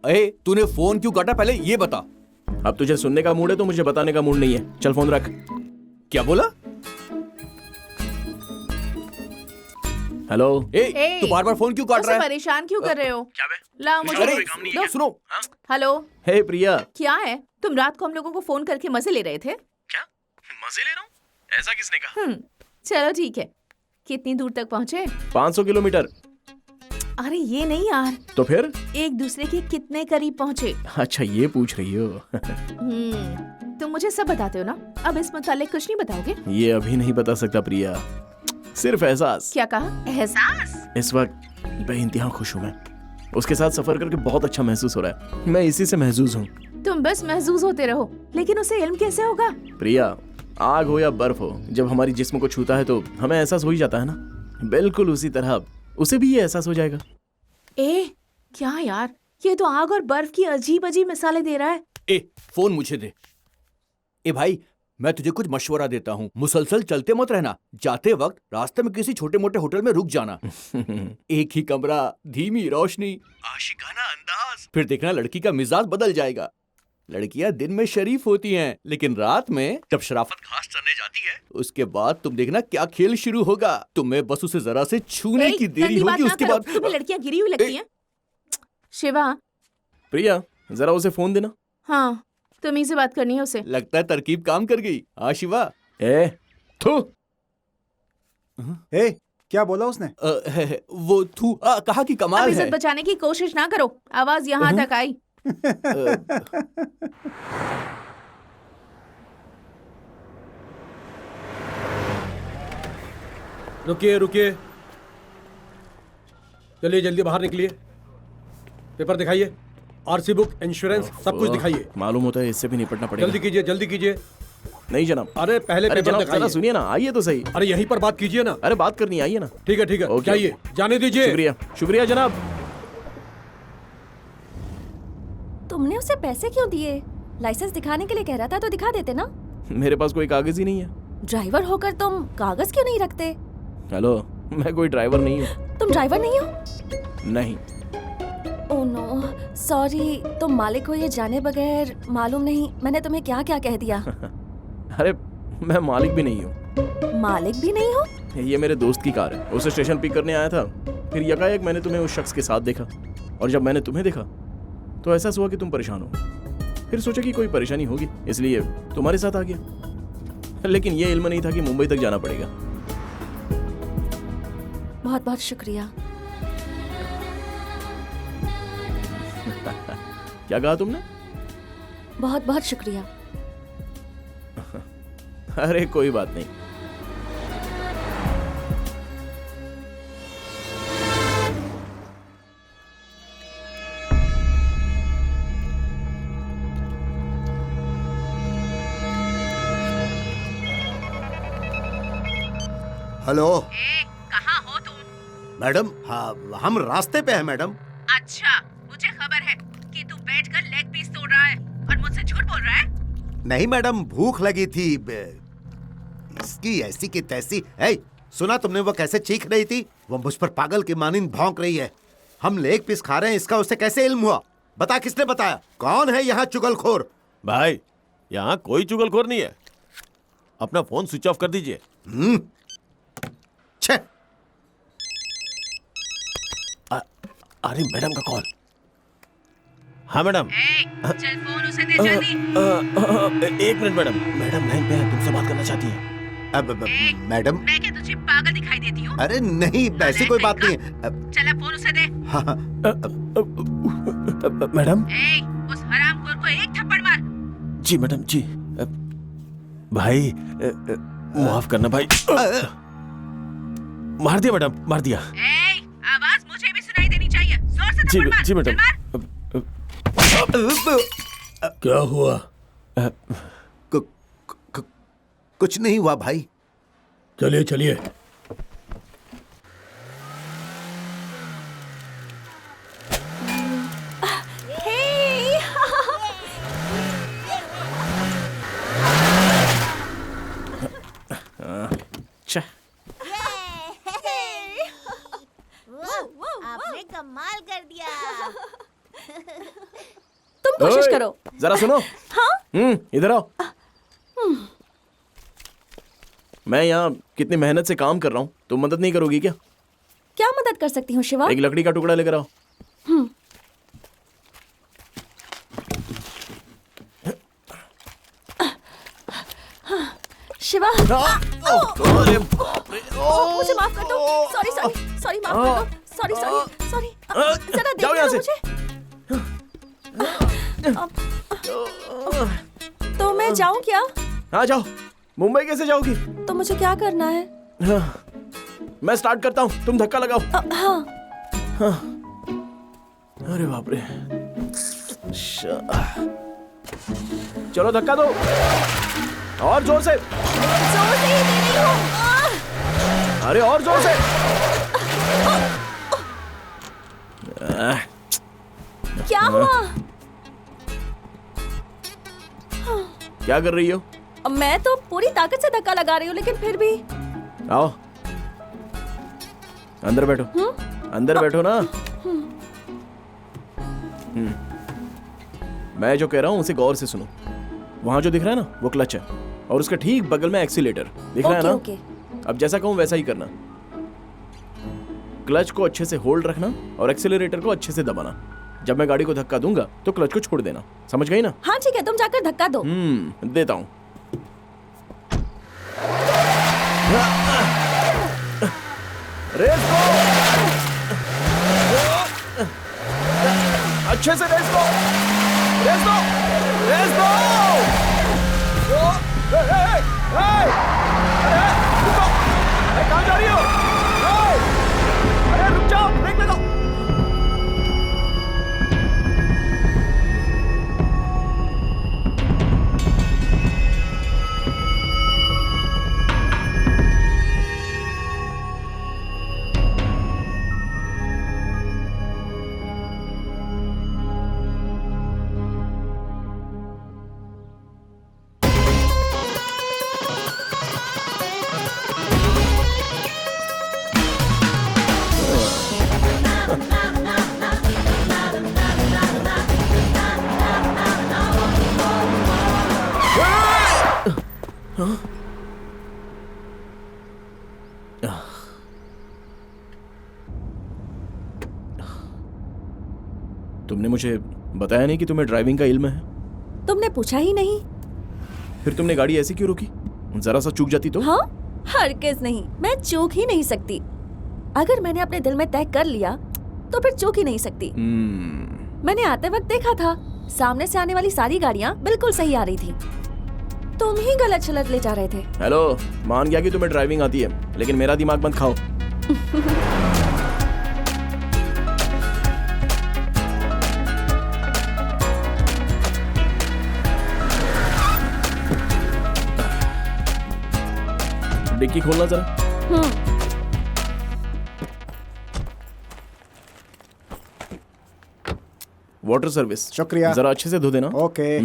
अरे तूने फोन क्यों काटा पहले ये बता। अब तुझे सुनने का मूड है तो मुझे बताने का मूड नहीं है। चल फोन रख। क्या बोला? हेलो। ए, तू बार बार फोन क्यों काट उसे रहा है? परेशान क्यों कर रहे हो? लाओ मुझे अरे दो। सुनो। हेलो। हे प्रिया। क्या है? तुम रात को हम लोगों को फोन करके मजे ले रहे थे? क्या मजे ले रहा हूँ? ऐसा किसने कहा? चलो ठीक है। कितनी दूर तक पहुँचे? 500 किलोमीटर। अरे ये नहीं यार, तो फिर एक दूसरे के कितने करीब पहुँचे? अच्छा ये पूछ रही हो? तुम मुझे सब बताते हो ना, अब इस मुतालिक कुछ नहीं बताओगे? ये अभी नहीं बता सकता प्रिया, सिर्फ एहसास। क्या कहा? एहसास? इस वक्त बेइंतहा खुश हूँ मैं। उसके साथ सफर करके बहुत अच्छा महसूस हो रहा है। मैं इसी से महसूस हूँ। तुम बस महसूस होते रहो, लेकिन उसे इल्म कैसे होगा? प्रिया, आग हो या बर्फ हो, जब हमारी जिस्म को छूता है तो हमें एहसास हो ही जाता है ना। बिल्कुल उसी तरह उसे भी ये एहसास हो जाएगा। ए, क्या यार, ये तो आग और बर्फ की अजीब अजीब मिसालें दे रहा है। ए, फोन मुझे दे। ए भाई, मैं तुझे कुछ मशवरा देता हूँ, मुसलसल चलते मत रहना। जाते वक्त रास्ते में किसी छोटे मोटे होटल में रुक जाना। एक ही कमरा, धीमी रोशनी, आशिकाना अंदाज। फिर देखना लड़की का मिजाज बदल जाएगा। लड़कियां दिन में शरीफ होती हैं, लेकिन रात में जब शराफत घास चरने जाती है, उसके बाद तुम देखना क्या खेल शुरू होगा। तुम्हें बस उसे जरा से छूने की देरी होगी, उसके बाद तुम्हें लड़कियां गिरी हुई लगती हैं। शिवा। प्रिया, जरा उसे फोन देना। हाँ, तुम ही से बात करनी है उसे। लगता है तरकीब काम कर गई। हाँ शिवा। ए थू। ए, क्या बोला उसने? वो थू कहा कि अब कमाल इज्जत है। बचाने की कोशिश ना करो, आवाज यहाँ तक आई। रुकिए रुकिए, चलिए जल्दी बाहर निकलिए। पेपर दिखाइए, आरसी बुक, इंश्योरेंस, सब कुछ दिखाइए। मालूम होता है इससे भी निपटना पड़ेगा। जल्दी कीजिए जल्दी कीजिए। नहीं जनाब। अरे पहले अरे पेपर जनाब दिखाइए। जरा सुनिए ना, आइए तो सही। अरे यहीं पर बात कीजिए ना। अरे बात करनी आइए ना। ठीक है ओके। जाइए, जाने दीजिए। शुक्रिया शुक्रिया जनाब। तुमने उसे पैसे क्यों दिए? लाइसेंस दिखाने के लिए कह रहा था तो दिखा देते ना। मेरे पास कोई कागज ही नहीं है। ड्राइवर होकर तुम कागज क्यों नहीं रखते? हेलो, मैं कोई ड्राइवर नहीं हूँ। तुम ड्राइवर नहीं हो? नहीं। Oh no, sorry. तुम मालिक हो ये जाने बगैर। मालूम नहीं मैंने तुम्हें क्या क्या कह दिया। अरे मैं मालिक भी नहीं हूँ। मालिक भी नहीं हो? ये मेरे दोस्त की कार है, उसे स्टेशन पिक करने आया था। फिर यकायक मैंने तुम्हें उस शख्स के साथ देखा, और जब मैंने तुम्हें देखा तो एहसास हुआ कि तुम परेशान हो। फिर सोचा कि कोई परेशानी होगी, इसलिए तुम्हारे साथ आ गया। लेकिन ये इल्म नहीं था कि मुंबई तक जाना पड़ेगा। बहुत बहुत शुक्रिया। क्या कहा तुमने? बहुत बहुत शुक्रिया। अरे कोई बात नहीं। हेलो कहाँ हो तुम? मैडम, हाँ हम रास्ते पे हैं मैडम। अच्छा, मुझे खबर है कि तू बैठकर लेग पीस तोड़ रहा है और मुझसे झूठ बोल रहा है। नहीं मैडम, भूख लगी थी। इसकी ऐसी की तैसी। ए, सुना तुमने वो कैसे चीख रही थी? वो मुझ पर पागल की मानिंद भौंक रही है। हम लेग पीस खा रहे हैं, इसका उसे कैसे इल्म हुआ? बता, किसने बताया? कौन है यहाँ चुगलखोर? भाई, यहाँ कोई चुगलखोर नहीं है। अपना फोन स्विच ऑफ कर दीजिए। छे। अरे मैडम का कॉल। हाँ मैडम। चल फोन उसे दे जल्दी। एक मिनट मैडम, मैडम लाइन पे है, तुमसे बात करना चाहती हैं। मैडम, मैं क्या तुझे पागल दिखाई देती हूँ? अरे नहीं, ऐसी कोई बात नहीं है। चल अब फोन उसे दे। मैडम। उस हरामखोर को एक थप्पड़ मार। जी मैडम जी। भाई माफ करना भाई। मार दिया मैडम, मार दिया। आवाज मुझे भी सुनाई देनी चाहिए। जोर से जी थप्पड़ मार। जी मैडम। क्या हुआ? कुछ नहीं हुआ भाई। चलिए चलिए। आपने कमाल कर दिया। तुम कोशिश करो। जरा सुनो। हाँ? इधर आओ। मैं यहाँ कितनी मेहनत से काम कर रहा हूँ, तुम मदद नहीं करोगी क्या? क्या मदद कर सकती हूँ शिवा? एक लकड़ी का टुकड़ा लेकर आओ। शिवा, मुझे माफ कर दो। सॉरी सॉरी सॉरी, माफ कर दो। Sorry sorry sorry. जरा जाओ देखो यहाँ से। मुझे। तो मैं जाऊँ क्या? हाँ जाओ। मुंबई कैसे जाओगी? तो मुझे क्या करना है? मैं स्टार्ट करता हूँ, तुम धक्का लगाओ। हाँ। अरे बाप रे। चलो धक्का दो, और जोर से। जोर से ही दे रही हूँ। अरे और जोर से। क्या हुआ? क्या कर रही हो? मैं तो पूरी ताकत से धक्का लगा रही हूँ, लेकिन फिर भी। आओ अंदर बैठो। अंदर बैठो ना। मैं जो कह रहा हूँ उसे गौर से सुनो। वहां जो दिख रहा है ना, वो क्लच है, और उसके ठीक बगल में एक्सीलेटर दिख रहा है ना। ओके। अब जैसा कहूँ वैसा ही करना। क्लच को अच्छे से होल्ड रखना और एक्सीलरेटर को अच्छे से दबाना। जब मैं गाड़ी को धक्का दूंगा तो क्लच को छोड़ देना, समझ गई ना? हाँ ठीक है, तुम जाकर धक्का दो। देता हूँ। रेस को अच्छे से रेस दो, रेस दो, रेस दो। कहाँ जा रही हो? अरे रुक जाओ, ब्रेक लगाओ। तुमने मुझे बताया नहीं कि तुम्हें ड्राइविंग का इल्म है। तुमने पूछा ही नहीं। फिर तुमने गाड़ी ऐसी क्यों रोकी? जरा सा चूक जाती तो? हाँ, हरगिज़ नहीं, मैं चूक ही नहीं सकती। अगर मैंने अपने दिल में तय कर लिया तो फिर चूक ही नहीं सकती। मैंने आते वक्त देखा था, सामने से आने वाली सारी गाड़ियाँ बिल्कुल सही आ रही थी, तुम ही गलत छलत ले जा रहे थे। हेलो, मान गया कि तुम्हें ड्राइविंग आती है, लेकिन मेरा दिमाग मत खाओ। डिक्की खोलना जरा। Water service. शुक्रिया। जरा अच्छे से धो देना। ओके।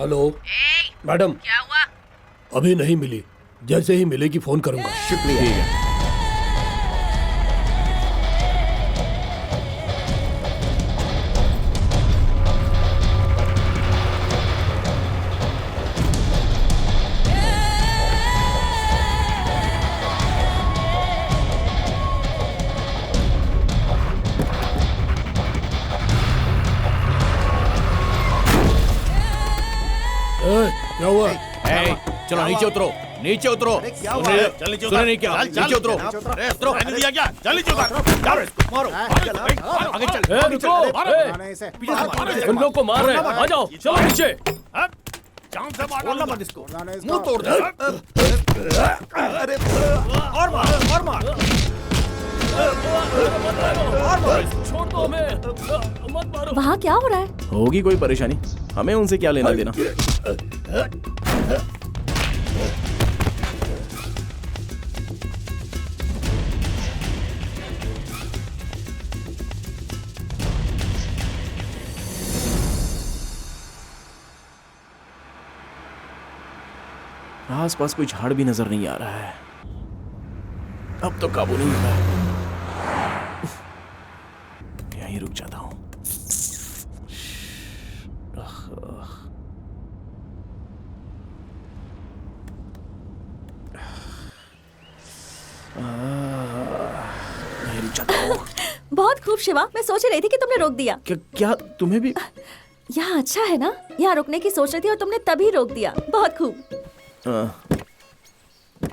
हेलो मैडम, क्या हुआ? अभी नहीं मिली, जैसे ही मिलेगी फोन करूंगा। शुक्रिया। ठीक है। क्या हुआ? चलो नीचे उतरो, नीचे उतरो। सुने नहीं क्या? नीचे उतरो। रहने दिया क्या? चल नीचे उतर। मारो, आगे चल। रुको, उन लोग को मार रहे हैं, आ जाओ, चलो नीचे। जान से मार बोलना मत इसको, मुंह तोड़ दे। अरे और मार, और मार। छोड़ दो हमें, मत मारो। वहाँ क्या हो रहा है? होगी कोई परेशानी, हमें उनसे क्या लेना देना। आसपास कोई झाड़ भी नजर नहीं आ रहा है। अब तो काबू नहीं हो रहा है। यहीं रुक जाता हूं। यहीं रुक जाता हूं। बहुत खूब शिवा, मैं सोच रही थी कि तुमने रोक दिया। क्या तुम्हें भी? यहाँ अच्छा है ना? यहाँ रुकने की सोच रही थी और तुमने तभी रोक दिया। बहुत खूब। शिवा,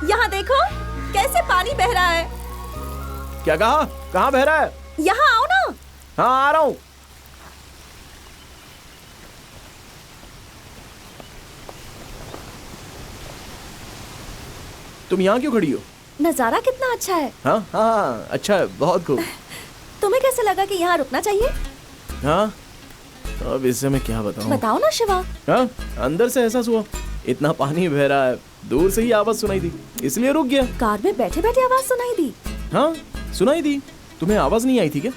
यहाँ देखो कैसे पानी बह रहा है। क्या कहा? कहाँ बह रहा है? यहाँ आओ ना। हाँ, आ रहा हूँ। तुम यहाँ क्यों खड़ी हो? नजारा कितना अच्छा है। हाँ हाँ, अच्छा है, बहुत खूब। तुम्हें कैसे लगा कि यहाँ रुकना चाहिए? हाँ, अब इससे मैं क्या बताऊँ? बताओ ना शिवा। हाँ, अंदर से एहसास हुआ इतना पानी बह रहा है, दूर से ही आवाज सुनाई दी, इसलिए रुक गया। कार में बैठे बैठे आवाज सुनाई दी? हाँ, सुनाई दी। तुम्हें आवाज नहीं आई थी क्या?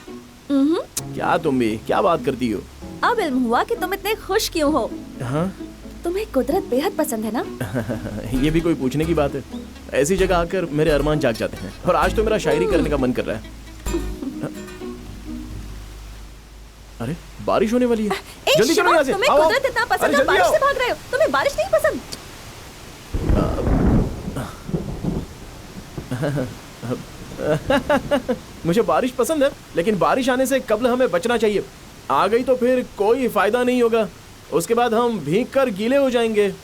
क्या तुम भी क्या बात करती हो? अब इल्म हुआ कि तुम इतने खुश क्यों हो। हाँ? तुम्हें कुदरत बेहद पसंद है ना? ये भी कोई पूछने की बात है? ऐसी जगह आकर मेरे अरमान जाग जाते हैं, और आज तो मेरा शायरी करने का मन कर रहा है। अरे, बारिश होने वाली है। जल्दी चलो यहाँ से। तुम्हें कुदरत इतना पसंद है, बारिश से भाग रहे हो। तुम्हें बारिश नहीं पसंद? मुझे बारिश पसंद है, लेकिन बारिश आने से कब्ल हमें बचना चाहिए। आ गई तो फिर कोई फायदा नहीं होगा, उसके बाद हम भीग कर गीले हो जाएंगे।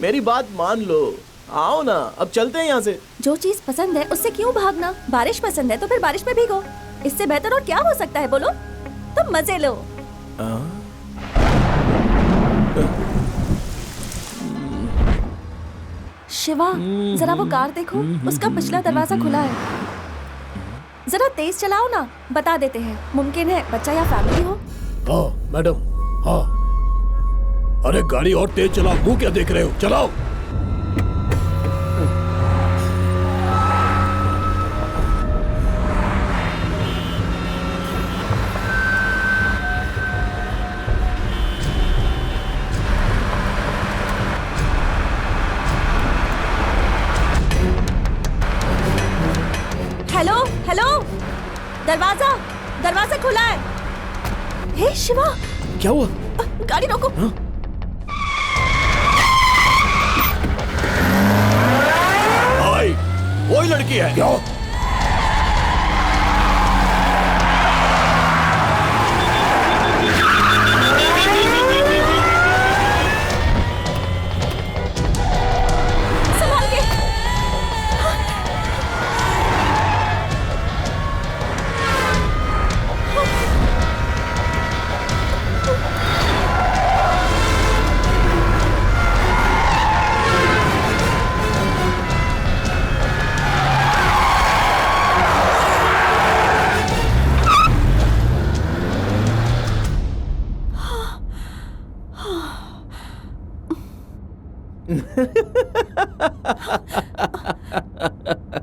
मेरी बात मान लो, आओ ना, अब चलते हैं यहाँ से। जो चीज पसंद है उससे क्यों भागना? बारिश पसंद है तो फिर बारिश में भीगो। इससे बेहतर और क्या हो सकता है, बोलो? तुम मजे लो। शिवा, जरा वो कार देखो, उसका पिछला दरवाजा खुला है। जरा तेज चलाओ ना, बता देते हैं, मुमकिन है बच्चा या फैमिली हो। हाँ मैडम, हाँ। अरे गाड़ी और तेज चलाओ, मुंह क्या देख रहे हो, चलाओ। हेलो हेलो, दरवाजा खुला है। हे शिवा, क्या हुआ? गाड़ी रोको। भाई, वही लड़की है क्या?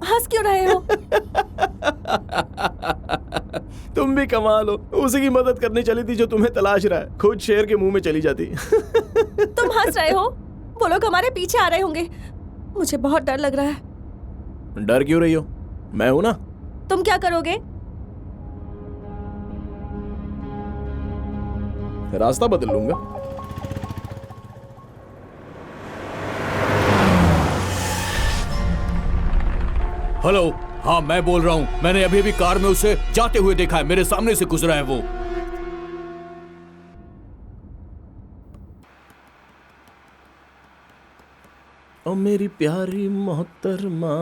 हंस क्यों रहे हो? तुम भी कमाल हो, उसी की मदद करने चली थी जो तुम्हें तलाश रहा है, खुद शेर के मुंह में चली जाती। तुम हंस रहे हो? वो लोग हमारे पीछे आ रहे होंगे। मुझे बहुत डर लग रहा है। डर क्यों रही हो? मैं हूं ना। तुम क्या करोगे? रास्ता बदल लूंगा। हेलो, हाँ मैं बोल रहा हूँ। मैंने अभी भी कार में उसे जाते हुए देखा है, मेरे सामने से गुजरा है वो। ओ मेरी प्यारी मोहतरमा,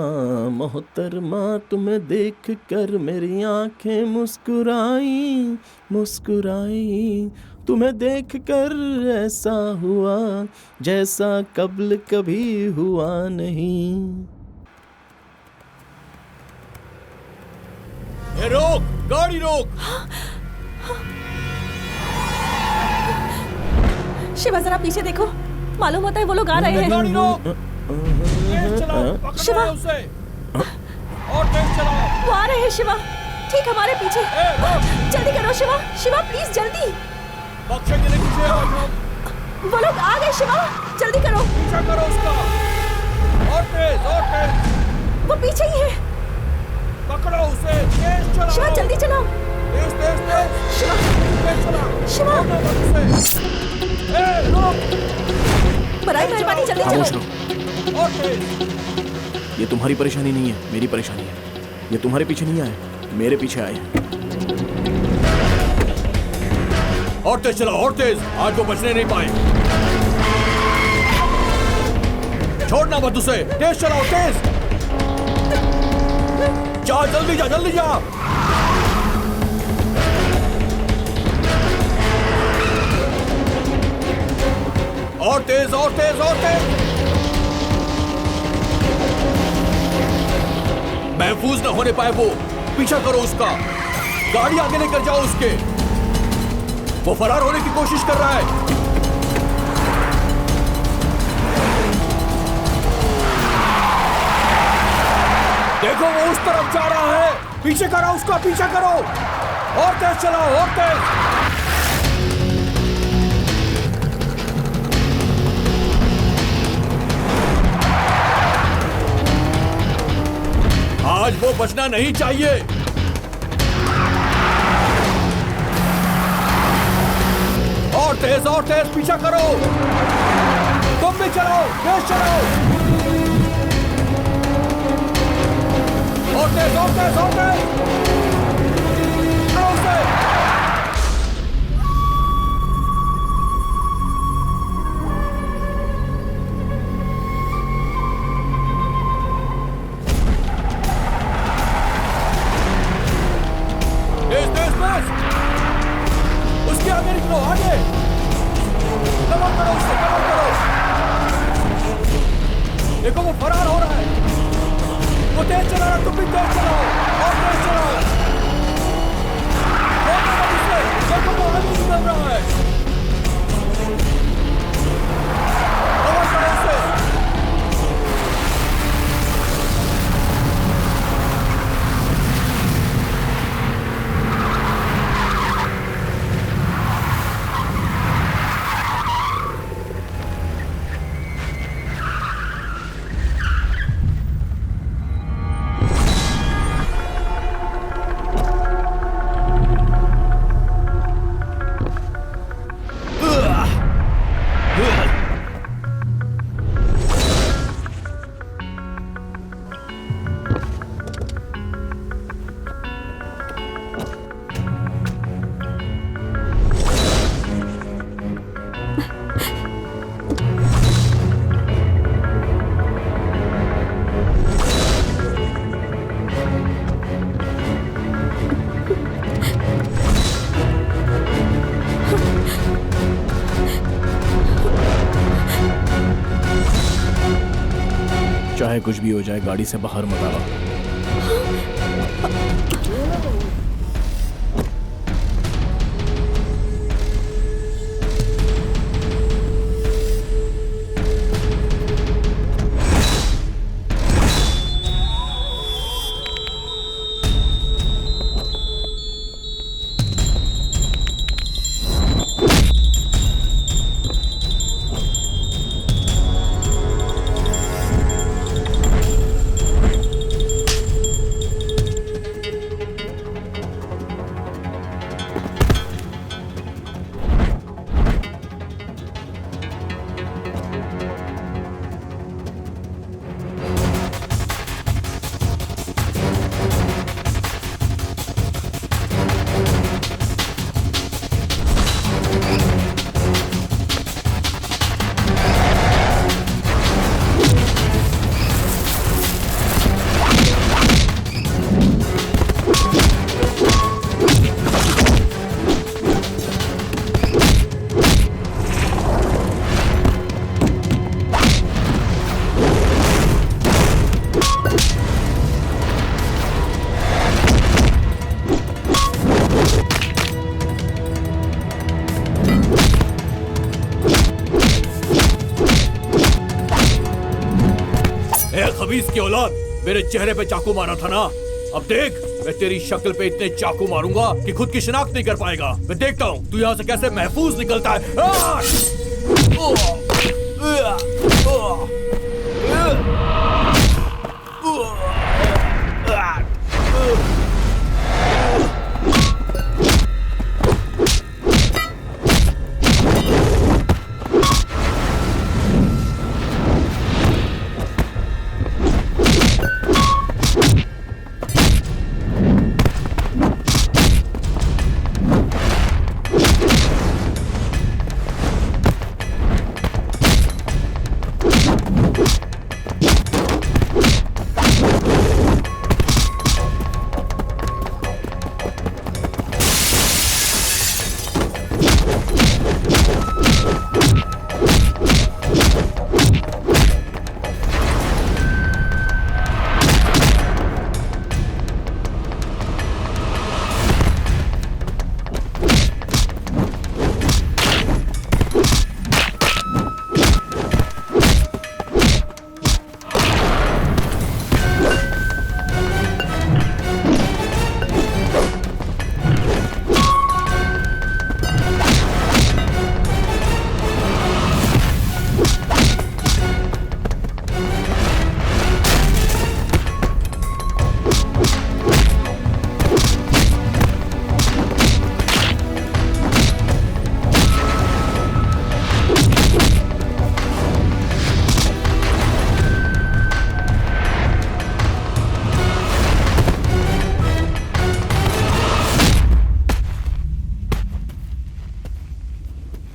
मोहतरमा, तुम्हें देख कर मेरी आंखें मुस्कुराई, मुस्कुराई। तुम्हें देख कर ऐसा हुआ जैसा कब्ल कभी हुआ नहीं। ए रोक, गाड़ी रोक। शिवा जरा पीछे देखो, मालूम होता है वो लोग आ रहे हैं। गाड़ी रोक, तेज चलाओ, शिवा, उसे और तेज चलाओ। वो आ रहे हैं शिवा, ठीक हमारे पीछे। जल्दी करो शिवा, शिवा प्लीज जल्दी। बख्शेंगे नहीं तुझे। वो लोग आ गए शिवा, जल्दी करो। पीछा करो उसका, और तेज, और तेज। वो पीछे ही है। पकड़ो उसे, तेज चलाओ। शिवा जल्दी चलाओ। तेज तेज तेज। शिवा तेज चलाओ। शिवा छोड़ना मत उसे। ए, रुक। बराई मेहरबानी जल्दी खामोश चलो। रहो। और तेज। ये तुम्हारी परेशानी नहीं है, मेरी परेशानी है। ये तुम्हारे पीछे नहीं आए, मेरे पीछे आए हैं। और तेज चलाओ, और तेज। आज वो बचने नहीं पाए। छोड़ना मत उसे, तेज चलाओ, तेज। जा जल्दी जा, जल्दी जा। और तेज, और तेज, और तेज। महफूज न होने पाए वो। पीछा करो उसका, गाड़ी आगे लेकर जाओ उसके। वो फरार होने की कोशिश कर रहा है। देखो वो उस तरफ जा रहा है। पीछे करो उसका, पीछा करो। और तेज चलाओ, और तेज। आज वो बचना नहीं चाहिए। और तेज पीछा करो। तुम भी चलाओ, तेज चलाओ। और तेज, और तेज, और तेज। चलो उसे। तेज तेज तेज। उसके आगे निकलो, आगे। कवर करो उससे, कवर करो। देखो वो फरार हो रहा है। वो तेज चला रहा, तुम भी तेज चलाओ। और तेज चलाओ। रोकना मत उसे। देखो वो आगे निकल रहा है। कवर करो उसे। चाहे कुछ भी हो जाए, गाड़ी से बाहर मत आओ। खबीस की औलाद, मेरे चेहरे पे चाकू मारा था ना। अब देख, मैं तेरी शक्ल पे इतने चाकू मारूंगा कि खुद की शिनाख्त नहीं कर पाएगा। मैं देखता हूँ तू यहाँ से कैसे महफूज निकलता है।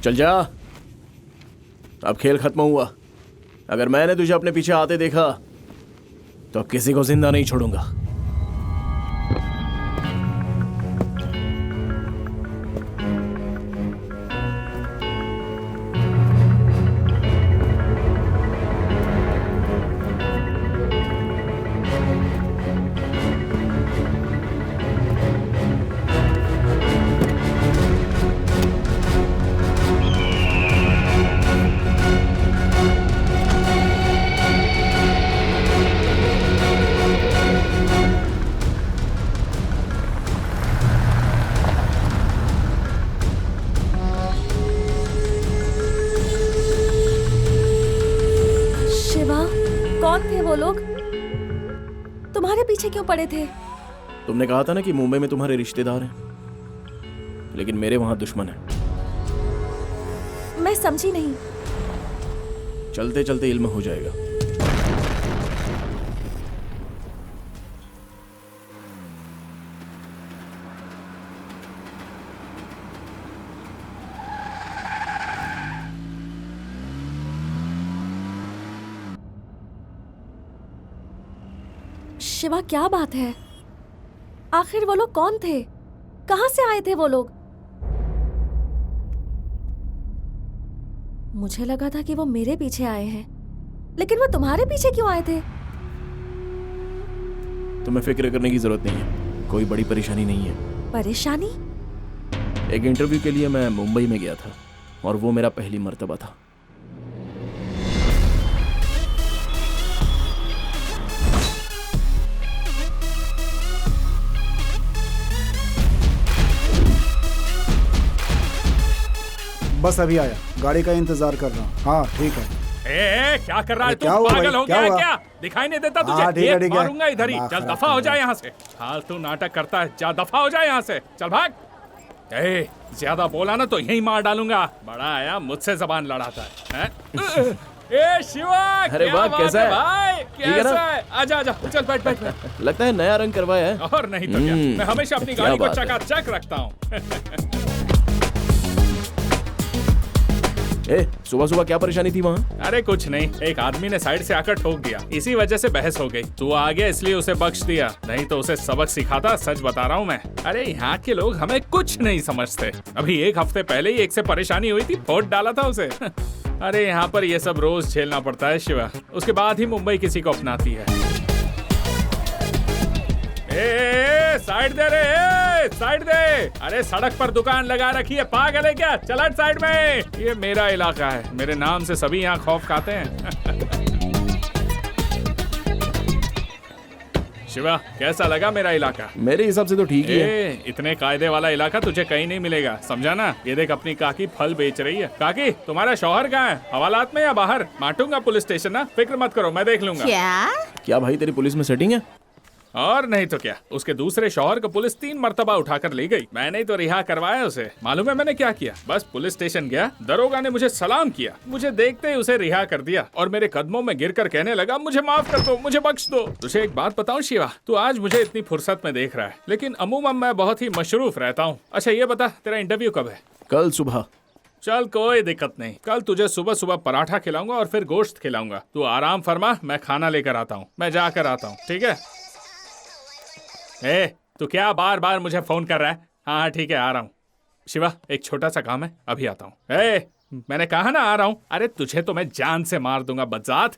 चल जा, अब खेल खत्म हुआ। अगर मैंने तुझे अपने पीछे आते देखा तो किसी को जिंदा नहीं छोड़ूंगा। कौन थे वो लोग? तुम्हारे पीछे क्यों पड़े थे? तुमने कहा था ना कि मुंबई में तुम्हारे रिश्तेदार हैं, लेकिन मेरे वहां दुश्मन है। मैं समझी नहीं। चलते चलते इल्म हो जाएगा। शिवा, क्या बात है? आखिर वो लोग कौन थे? कहां से आए थे वो लोग? मुझे लगा था कि वो मेरे पीछे आए हैं, लेकिन वो तुम्हारे पीछे क्यों आए थे? तुम्हें फिक्र करने की जरूरत नहीं है, कोई बड़ी परेशानी नहीं है। परेशानी? एक इंटरव्यू के लिए मैं मुंबई में गया था और वो मेरा पहली मर्तबा था। बस अभी आया, गाड़ी का इंतजार कर रहा हूँ। हाँ ठीक है। क्या कर रहा है तू? क्या हुआ पागल भाई? हो गया क्या है हुआ? क्या? दिखाई नहीं देता तुझे? हाँ, ठीक है, एक ठीक है। मारूंगा इधर ही। चल दफा हो जाए यहाँ से। फालतू नाटक करता है, जा दफा हो जाए यहाँ से। चल भाग। ज्यादा बोला ना तो यही मार डालूंगा। बड़ा आया, मुझसे जबान लड़ाता है। ए शिवा, अरे वाह, कैसा है भाई? कैसा है? आजा आजा, चल बैठ बैठ। लगता है नया रंग करवाया है। और नहीं तो क्या, मैं हमेशा अपनी क्या गाड़ी को बात है। चकाचक रखता हूँ। सुबह सुबह क्या परेशानी थी वहाँ? अरे कुछ नहीं, एक आदमी ने साइड से आकर ठोक दिया, इसी वजह से बहस हो गई। तू आ गया इसलिए उसे बख्श दिया, नहीं तो उसे सबक सिखाता। सच बता रहा हूँ मैं। अरे यहाँ के लोग हमें कुछ नहीं समझते। अभी एक हफ्ते पहले ही एक से परेशानी हुई थी, फोड़ डाला था उसे। अरे यहाँ पर ये सब रोज झेलना पड़ता है शिवा, उसके बाद ही मुंबई किसी को अपनाती है। साइड दे रे, साइड दे। अरे सड़क पर दुकान लगा रखी है, पागल है क्या? चल हट साइड में, ये मेरा इलाका है, मेरे नाम से सभी यहाँ खौफ खाते हैं। शिवा, कैसा लगा मेरा इलाका? मेरे हिसाब से तो ठीक ही है। इतने कायदे वाला इलाका तुझे कहीं नहीं मिलेगा, समझा ना? ये देख, अपनी काकी फल बेच रही है। काकी, तुम्हारा शौहर कहाँ है? हवालात में या बाहर? माटूंगा पुलिस स्टेशन ना, फिक्र मत करो, मैं देख लूंगा। क्या भाई, तेरी पुलिस में सेटिंग है? और नहीं तो क्या, उसके दूसरे शौहर को पुलिस 3 मर्तबा उठाकर ले गई। मैंने तो रिहा करवाया उसे। मालूम है मैंने क्या किया? बस पुलिस स्टेशन गया, दरोगा ने मुझे सलाम किया, मुझे देखते ही उसे रिहा कर दिया और मेरे कदमों में गिरकर कहने लगा, मुझे माफ कर दो, मुझे बख्श दो। तुझे एक बात बताऊं शिवा, तू आज मुझे इतनी फुर्सत में देख रहा है, लेकिन अमूमन मैं बहुत ही मशरूफ रहता हूँ। अच्छा ये बता, तेरा इंटरव्यू कब है? कल सुबह। चल कोई दिक्कत नहीं, कल तुझे सुबह सुबह पराठा खिलाऊंगा और फिर गोश्त खिलाऊंगा। तू आराम फरमा, मैं खाना लेकर आता हूँ, मैं जाकर आता हूँ, ठीक है? तू क्या बार बार मुझे फोन कर रहा है? हाँ हाँ ठीक है, आ रहा हूँ। शिवा, एक छोटा सा काम है, अभी आता हूँ। मैंने कहा ना आ रहा हूँ। अरे तुझे तो मैं जान से मार दूंगा बदजात।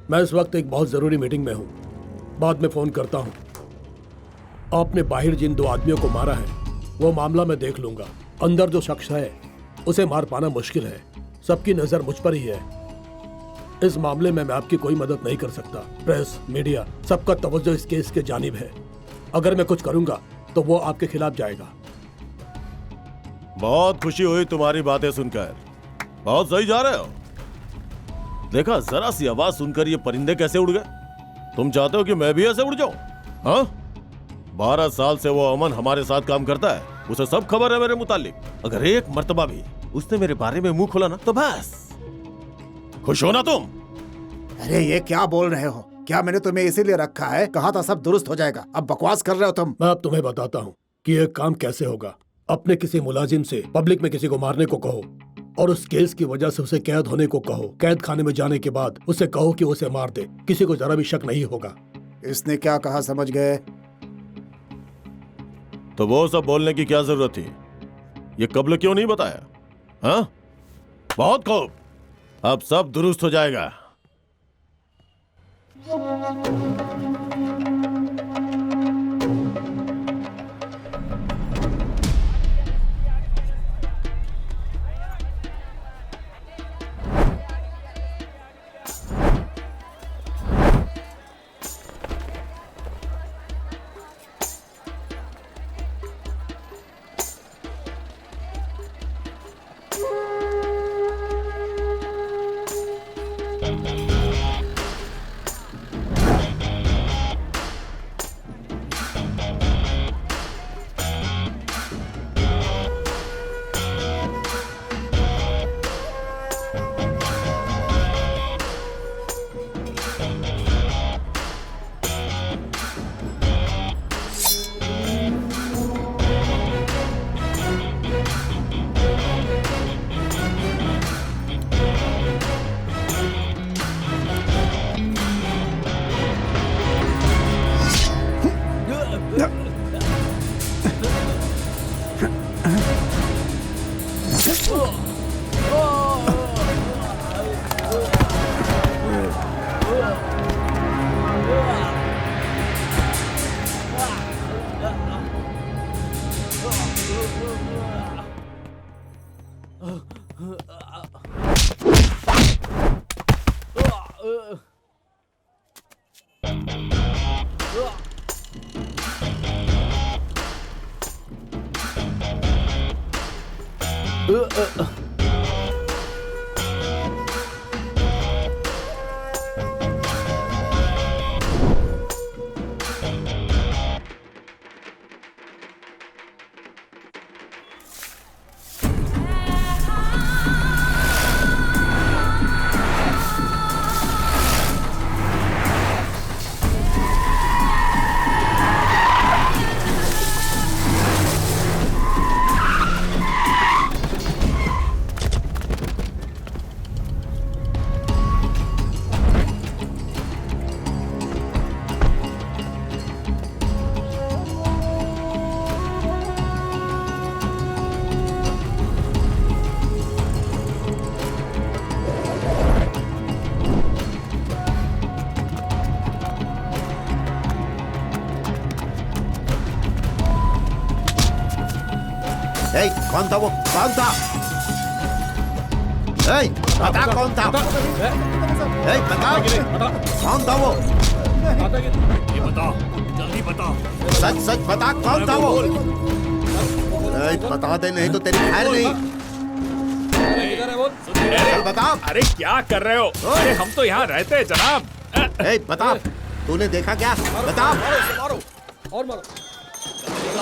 मैं इस वक्त एक बहुत ज़रूरी मीटिंग में हूँ, बाद में फ़ोन करता हूँ। आपने बाहर जिन 2 आदमियों को मारा है वो मामला मैं देख लूँगा। अंदर जो शख्स है उसे मार पाना मुश्किल है, सबकी नज़र मुझ पर ही है। इस मामले में मैं आपकी कोई मदद नहीं कर सकता। प्रेस, मीडिया, सबका तवज्जो इस केस के जानिब है। अगर मैं कुछ करूँगा तो वो आपके खिलाफ जाएगा। बहुत खुशी हुई तुम्हारी बातें सुनकर, बहुत सही जा रहे हो। देखा, जरा सी आवाज सुनकर ये परिंदे कैसे उड़ गए। तुम चाहते हो कि मैं भी ऐसे उड़ जाऊं? हाँ, 12 साल से वो अमन हमारे साथ काम करता है, उसे सब खबर है मेरे मुतालिक। अगर एक मर्तबा भी उसने मेरे बारे में मुंह खोला ना तो बस। खुश हो ना तुम? अरे ये क्या बोल रहे हो? क्या मैंने तुम्हें इसीलिए रखा है? कहा था सब दुरुस्त हो जाएगा, अब बकवास कर रहे हो तुम। मैं अब तुम्हें बताता हूँ कि ये काम कैसे होगा। अपने किसी मुलाजिम से पब्लिक में किसी को मारने को कहो और उस केस की वजह से उसे कैद होने को कहो। कैद खाने में जाने के बाद उसे कहो कि उसे मार दे, किसी को जरा भी शक नहीं होगा। इसने क्या कहा समझ गए? तो वो सब बोलने की क्या जरूरत थी? ये कब्ल क्यों नहीं बताया? हाँ, बहुत खूब, अब सब दुरुस्त हो जाएगा। कौन था वो? कौन था? बता कौन था? बता कौन था वो? ये बता, जल्दी बता। सच सच बता कौन था वो? बता दे, नहीं तो तेरी खैर नहीं। बता। अरे क्या कर रहे हो? अरे हम तो यहाँ रहते हैं जनाब। बता, तूने देखा क्या? बता। मारो और मारो।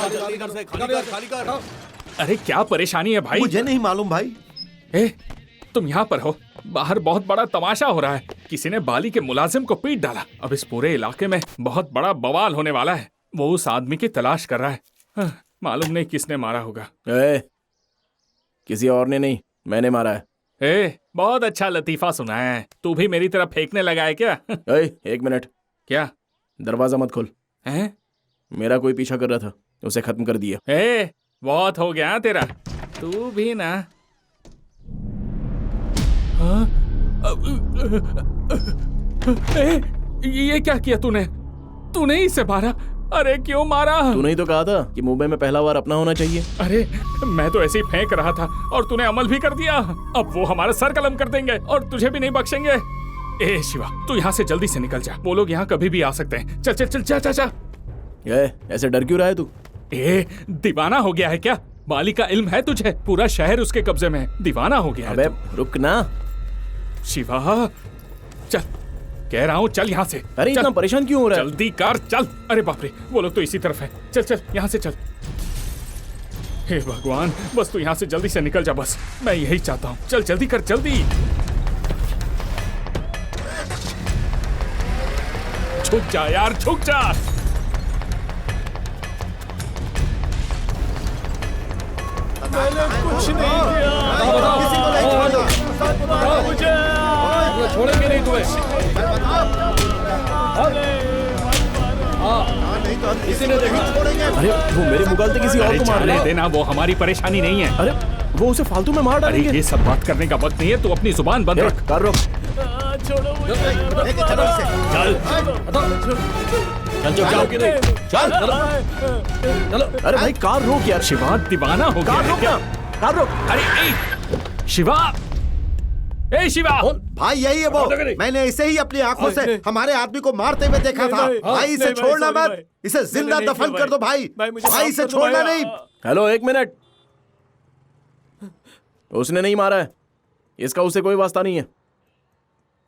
जल्दी कर से, खाली कर। अरे क्या परेशानी है भाई? मुझे नहीं मालूम भाई। तुम यहाँ पर हो, बाहर बहुत बड़ा तमाशा हो रहा है। किसी ने बाली के मुलाजिम को पीट डाला। अब इस पूरे इलाके में बहुत बड़ा बवाल होने वाला है। वो उस आदमी की तलाश कर रहा है। मालूम नहीं किसने मारा होगा। किसी और ने नहीं, मैंने मारा है। बहुत अच्छा लतीफा सुनाया है। तू भी मेरी तरफ फेंकने लगा है क्या? एक मिनट। क्या? दरवाजा मत खोल। मेरा कोई पीछा कर रहा था, उसे खत्म कर दिया। बहुत हो गया तेरा। तू भी ना। ये क्या किया तूने? तूने इसे मारा? अरे क्यों मारा? तूने ही तो कहा था कि मुंबई में पहला वार अपना होना चाहिए। अरे मैं तो ऐसे ही फेंक रहा था और तूने अमल भी कर दिया। अब वो हमारा सर कलम कर देंगे और तुझे भी नहीं बख्शेंगे। शिवा, तू यहाँ से जल्दी से निकल जा। वो लोग यहाँ कभी भी आ सकते हैं। चल चल चल जा जा जा। ऐसे डर क्यों रहा है तू? दीवाना हो गया है क्या? बाली का इल्म है तुझे? पूरा शहर उसके कब्जे में है। दीवाना हो गया है। रुक ना शिवा। चल कह रहा हूँ चल यहाँ से। अरे इतना परेशान क्यों हो रहा है? जल्दी कर चल। अरे बाप रे, वो लोग तो इसी तरफ है। चल चल यहाँ से चल। हे भगवान, बस तू यहाँ से जल्दी से निकल जा, बस मैं यही चाहता हूँ। चल जल्दी कर, जल्दी। झुक जा यार, झुक जा। मैंने कुछ नहीं किया। किसी को नहीं छोड़ना। मुझे छोड़ेंगे नहीं तुम्हें। नहीं तो किसी ने देखा? छोड़ेंगे। अरे वो मेरे मुकाबले किसी और को मार रहा है। देना, वो हमारी परेशानी नहीं है। अरे वो उसे फालतू में मार अरे डालेंगे। ये सब बात करने का वक्त नहीं है, तू अपनी जुबान बंद रख। कार रोक। छोड़ो मुझे। लेके चलो इसे। चल चल जाओ कि नहीं? चल चलो। अरे भाई कार रोक यार। शिवा दीवाना हो गया कार है रोक क्या? ना। कार रोक। अरे ए, शिवा, ए शिवा। भाई यही है वो। मैंने इसे ही अपनी आंखों से हमारे आदमी को मारते हुए देखा था। भाई इसे छोड़ना मत, इसे जिंदा दफन कर दो भाई। भाई इसे छोड़ना नहीं। हेलो, एक मिनट। उसने नहीं मारा है, इसका उससे कोई वास्ता नहीं है।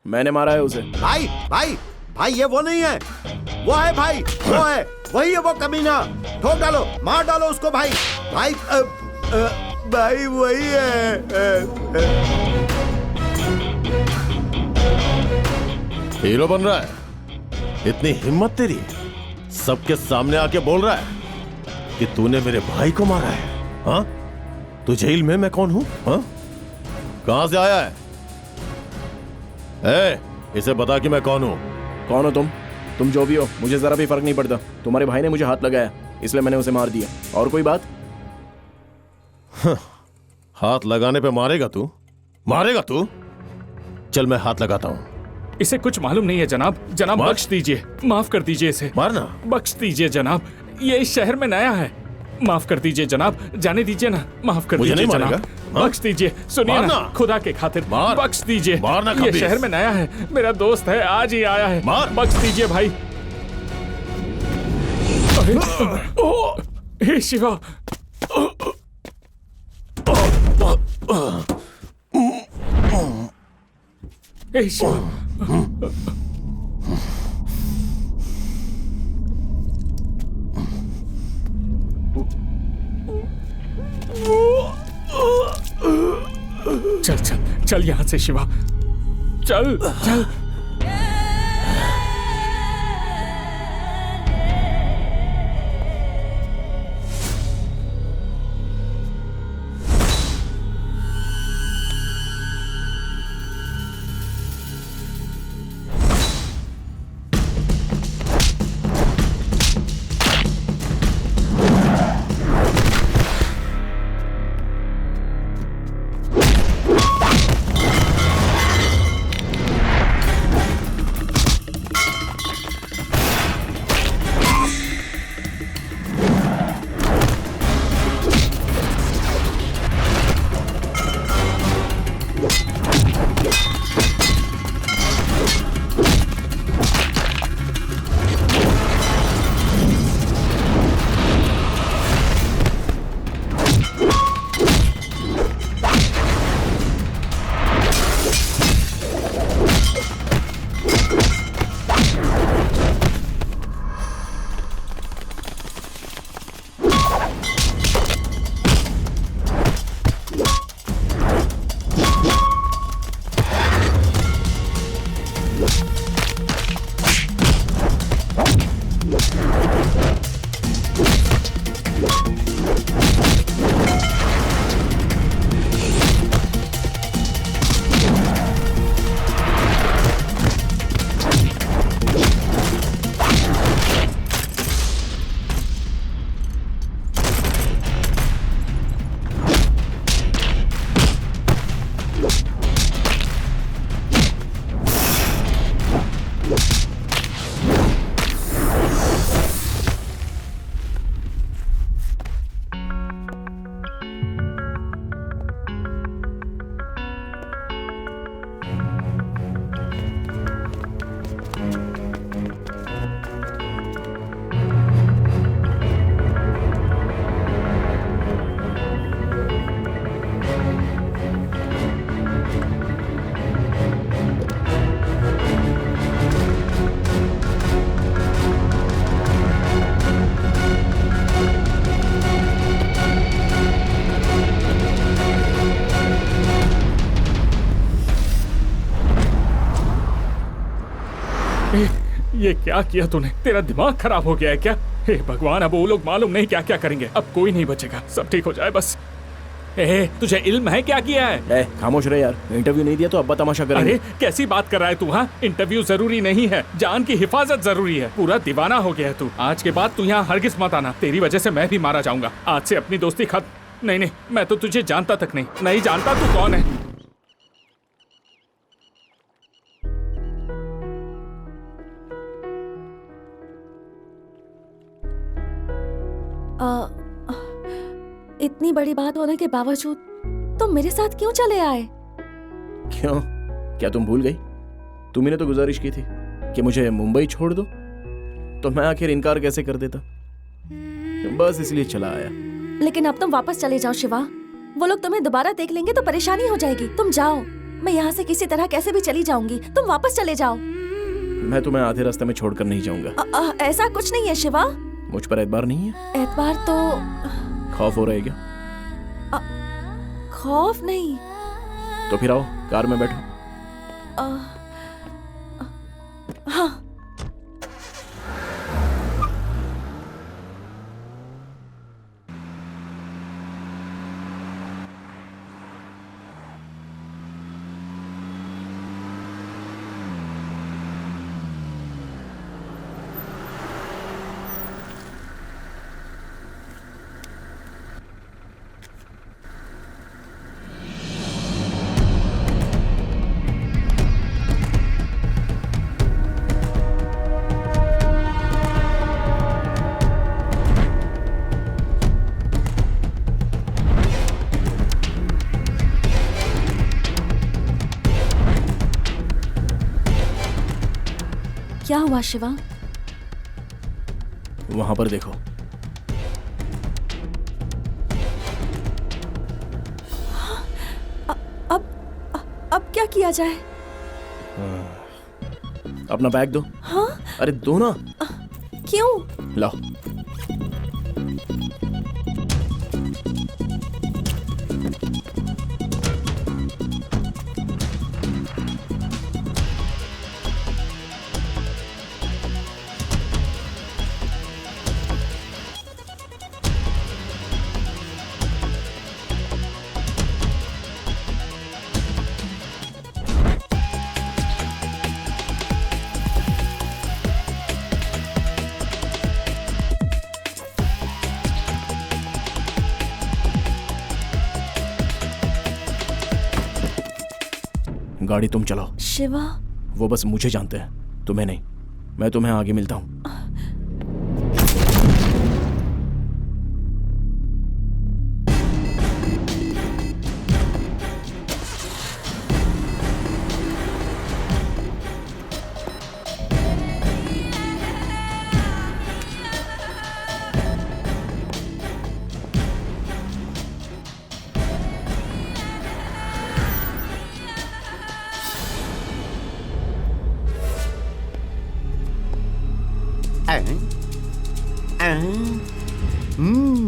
मैंने मारा है उसे। भाई भाई भाई ये वो नहीं है, वो है भाई, वो है, वही है वो कमीना। ठोक डालो, मार डालो उसको भाई। भाई भाई वही है। हीरो बन रहा है? इतनी हिम्मत तेरी, सबके सामने आके बोल रहा है कि तूने मेरे भाई को मारा है? हाँ, तू जेल में, मैं कौन हूं? हाँ, कहां से आया है? इसे बता कि मैं कौन हूं। कौन हो तुम जो भी हो, मुझे जरा भी फर्क नहीं पड़ता। तुम्हारे भाई ने मुझे हाथ लगाया, इसलिए मैंने उसे मार दिया। और कोई बात? हाथ लगाने पे मारेगा तू? मारेगा तू? चल मैं हाथ लगाता हूं। इसे कुछ मालूम नहीं है जनाब। जनाब बख्श दीजिए, माफ कर दीजिए इसे। मारना? बख्श दीजिए जनाब, ये इस शहर में नया है। माफ कर दीजिए जनाब, जाने दीजिए ना। माफ कर दीजिए जनाब, बख्श दीजिए। सुनिए ना, खुदा के खातिर बख्श दीजिए। ये शहर में नया है, मेरा दोस्त है, आज ही आया है। बख्श दीजिए भाई। हे शिवा। हे शिवा। चल चल चल यहां से शिवा, चल चल। ये क्या किया तूने? तेरा दिमाग खराब हो गया है क्या? हे भगवान, अब वो लोग मालूम नहीं क्या क्या करेंगे। अब कोई नहीं बचेगा, सब ठीक हो जाए बस। तुझे इल्म है क्या किया है? खामोश रहे यार, इंटरव्यू नहीं दिया तो अब्बा तमाशा करेंगे। अरे कैसी बात कर रहा है तू? हाँ, इंटरव्यू जरूरी नहीं है, जान की हिफाजत जरूरी है। पूरा दीवाना हो गया है तू। आज के बाद तू यहाँ हरगिज मत आना, तेरी वजह से मैं भी मारा जाऊंगा। आज से अपनी दोस्ती खत्म। नहीं, मैं तो तुझे जानता तक नहीं जानता तू कौन है। इतनी बड़ी बात होने के बावजूद तुम मेरे साथ क्यों चले आए? क्यों? क्या तुम भूल गई? तुम्ही ने तो गुजारिश की थी कि मुझे मुंबई छोड़ दो, तो मैं आखिर इनकार कैसे कर देता? बस इसलिए चला आया। लेकिन अब तुम वापस चले जाओ शिवा, वो लोग तुम्हें दोबारा देख लेंगे तो परेशानी हो जाएगी। तुम जाओ, मैं यहाँ से किसी तरह कैसे भी चली जाऊंगी। तुम वापस चले जाओ। मैं तुम्हें आधे रास्ते में छोड़कर नहीं जाऊंगा। ऐसा कुछ नहीं है शिवा। मुझ पर एतबार नहीं है? एतबार तो खौफ हो रहा है क्या? खौफ नहीं। तो फिर आओ, कार में बैठो। हाँ। क्या हुआ शिवा? वहां पर देखो। अब क्या किया जाए? अपना बैग दो। हाँ? अरे दो ना। क्यों? लाओ। गाड़ी तुम चलाओ। शिवा, वो बस मुझे जानते हैं, तुम्हें नहीं। मैं तुम्हें आगे मिलता हूं।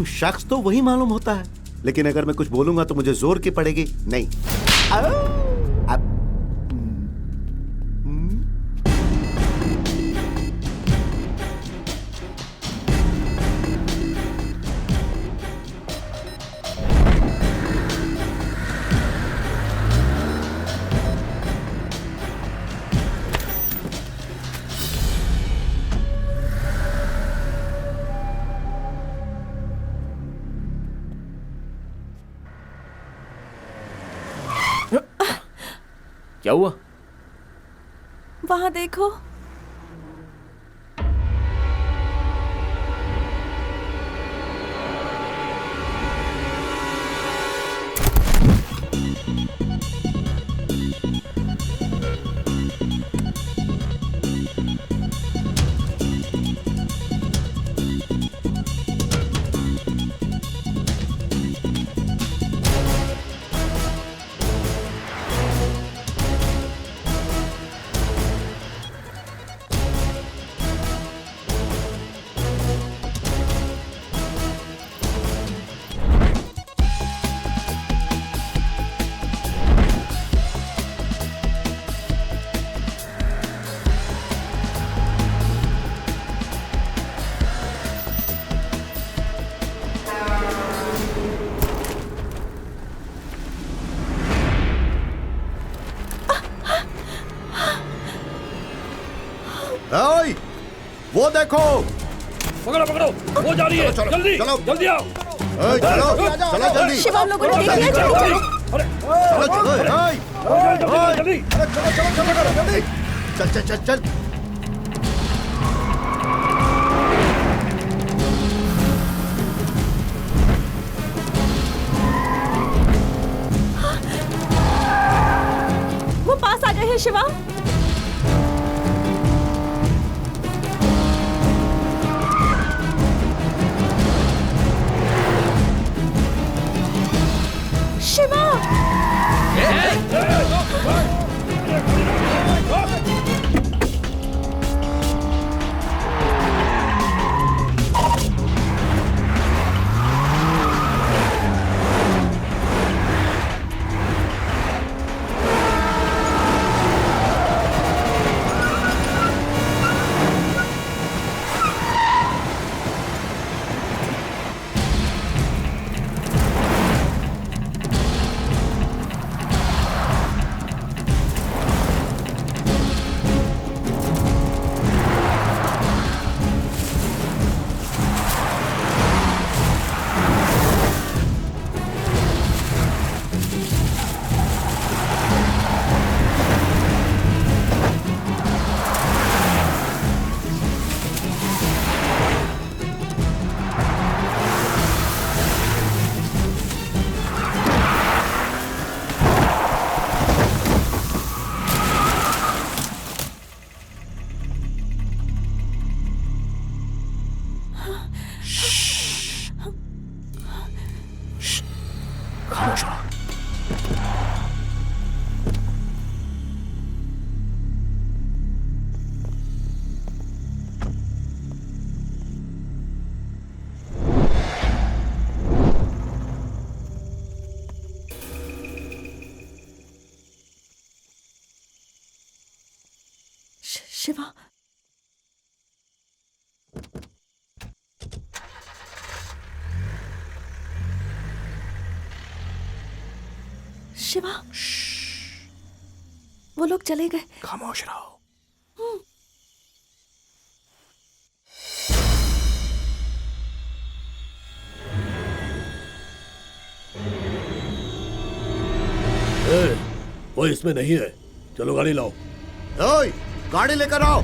शख्स तो वही मालूम होता है, लेकिन अगर मैं कुछ बोलूंगा तो मुझे जोर की पड़ेगी। नहीं। क्या हुआ? वहां देखो। देखो। पकड़ो पकड़ो, वो जा रही है। चलो, जल्दी चलो। जल्दी आओ। चलो चलो जल्दी। शिवा, हम लोगों ने देख लिया, चलो चलो। चलो चलो जल्दी चल चल चल चल। वो पास आ गए हैं शिवा। शिवा, शिवा, शिवा, वो लोग चले गए। खामोश रहो। वो इसमें नहीं है, चलो गाड़ी लाओ। ओए, गाड़ी लेकर आओ।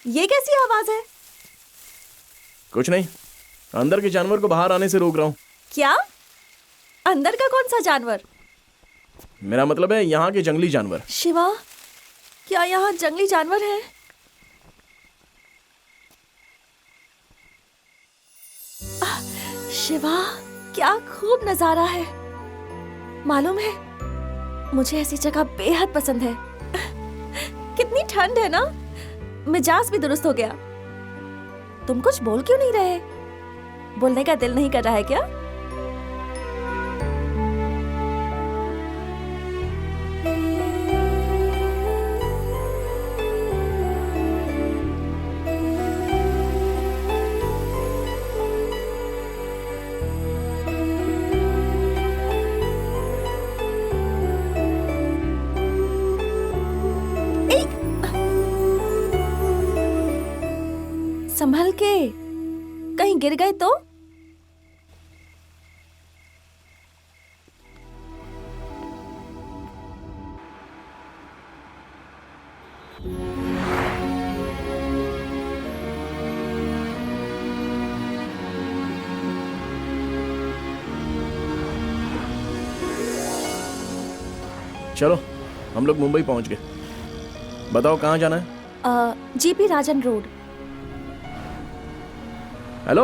ये कैसी आवाज है? कुछ नहीं, अंदर के जानवर को बाहर आने से रोक रहा हूँ। क्या? अंदर का कौन सा जानवर? मेरा मतलब है यहाँ के जंगली जानवर। शिवा, क्या यहाँ जंगली जानवर है? शिवा, क्या खूब नजारा है। मालूम है, मुझे ऐसी जगह बेहद पसंद है। कितनी ठंड है ना, मिजाज भी दुरुस्त हो गया। तुम कुछ बोल क्यों नहीं रहे? बोलने का दिल नहीं कर रहा है क्या? संभल के, कहीं गिर गए तो? चलो हम लोग मुंबई पहुंच गए। बताओ कहाँ जाना है? जीपी राजन रोड। हेलो,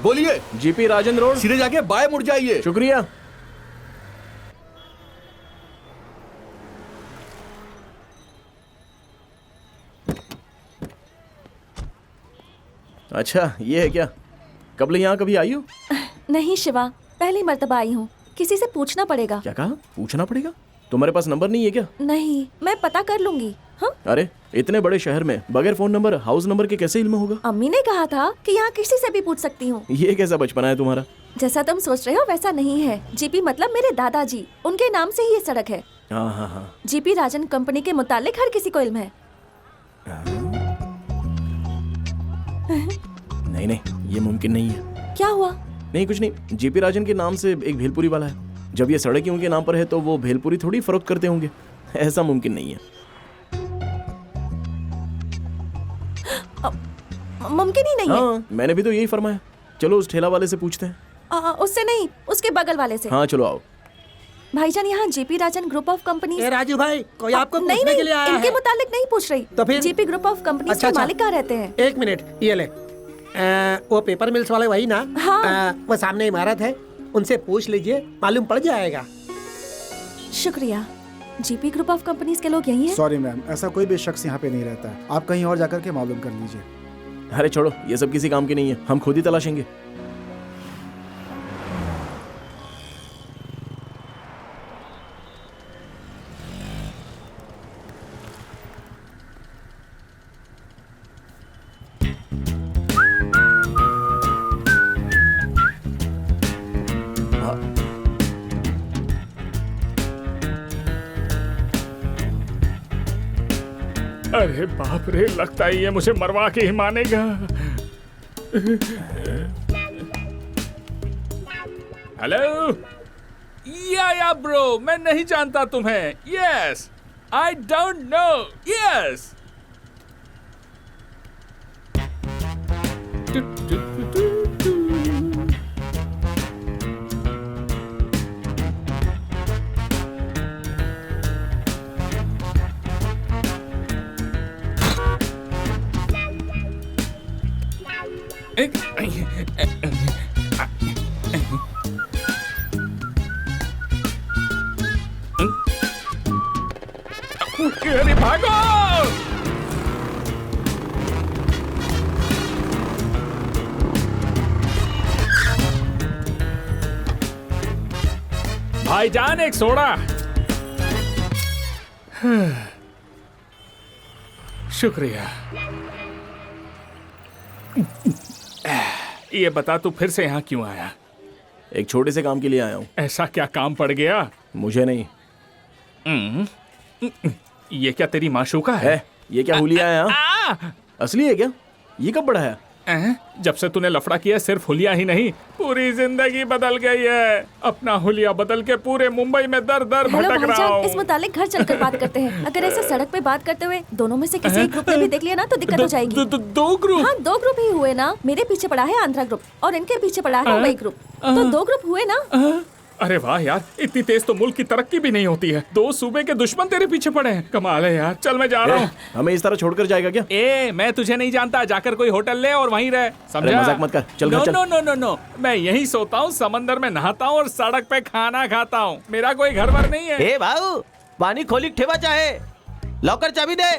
बोलिए। जीपी राजन रोड। सीधे जाके बाएं मुड़ जाइए। शुक्रिया। अच्छा ये है क्या? कब यहाँ कभी आई हो? नहीं शिवा, पहली मर्तबा आई हूँ। किसी से पूछना पड़ेगा। क्या कहा? पूछना पड़ेगा? तुम्हारे पास नंबर नहीं है क्या? नहीं, मैं पता कर लूंगी। हाँ? अरे इतने बड़े शहर में बगैर फोन नंबर, हाउस नंबर के कैसे इल्म होगा? अम्मी ने कहा था कि यहाँ किसी से भी पूछ सकती हूँ। ये कैसा बचपना है तुम्हारा? जैसा तुम सोच रहे हो वैसा नहीं है। जीपी मतलब मेरे दादाजी, उनके नाम से ही ये सड़क है। हाँ हाँ हाँ। जीपी राजन कंपनी के मुतालिक हर किसी को इल्म है। नहीं नहीं, ये मुमकिन नहीं है। क्या हुआ? नहीं कुछ नहीं। जीपी राजन के नाम से एक भेलपुरी वाला है। जब ये सड़क ही उनके नाम पर है तो वो भेलपुरी थोड़ी फरोख्त करते होंगे। ऐसा मुमकिन नहीं है। मुमकिन ही नहीं हाँ, मैंने भी तो यही फरमाया। चलो उस ठेला वाले से पूछते हैं। उससे नहीं, उसके बगल वाले से। हाँ चलो आओ। भाईजान, यहाँ GP Rajan group of company. Raju भाई, कोई आपको नहीं पूछने के लिए आया इनके है। मुतालिक नहीं पूछ रही। तो फिर? जीपी ग्रुप ऑफ कंपनी अच्छा, के मालिक कहाँ रहते हैं? एक मिनट, ये ले। वो पेपर मिल्स वाले वही ना? हाँ। वो सामने इमारत है, उनसे पूछ लीजिए, मालूम पड़ जाएगा। शुक्रिया। जीपी ग्रुप ऑफ कंपनीज के लोग यही हैं? सॉरी मैम, ऐसा कोई भी शख्स यहाँ पे नहीं रहता है। आप कहीं और जाकर के मालूम कर लीजिए। अरे छोड़ो, ये सब किसी काम की नहीं है, हम खुद ही तलाशेंगे। अरे बाप रे, लगता है ये मुझे मरवा के ही मानेगा। हेलो या ब्रो, मैं नहीं जानता तुम्हें। Yes, I don't know. Yes अरे भागो! भाईजान एक सोडा। शुक्रिया। ये बता, तू फिर से यहाँ क्यों आया? एक छोटे से काम के लिए आया हूँ। ऐसा क्या काम पड़ गया? मुझे नहीं। ये क्या तेरी माशूका है? ये क्या हुलिया है? यहाँ असली है क्या? ये कब बढ़ा है? जब से तूने लफड़ा किया, सिर्फ हुलिया ही नहीं, पूरी जिंदगी बदल गई है। अपना हुलिया बदल के पूरे मुंबई में दर दर भटक रहा हूँ। इस मुतालिक घर चलकर बात करते हैं। अगर ऐसे सड़क पे बात करते हुए दोनों में से किसी ग्रुप ने भी देख लिया ना तो दिक्कत हो जाएगी। दो ग्रुप? हाँ, 2 ग्रुप ही हुए ना। मेरे पीछे पड़ा है आंध्रा ग्रुप और इनके पीछे पड़ा है मुंबई ग्रुप। तो 2 ग्रुप हुए ना। अरे वाह यार, इतनी तेज तो मुल्क की तरक्की भी नहीं होती है। 2 सूबे के दुश्मन तेरे पीछे पड़े हैं। कमाल है यार। चल मैं जा रहा हूँ। हमें इस तरह छोड़कर जाएगा क्या? मैं तुझे नहीं जानता। जाकर कोई होटल ले और वहीं रह, समझा? मजाक मत कर, चल घर चल। नो, मैं यहीं सोता हूँ, समंदर में नहाता हूँ और सड़क पे खाना खाता हूँ। मेरा कोई घर वर नहीं है। भाऊ, पानी खोली ठेवा चाहे, लॉकर चाबी दे।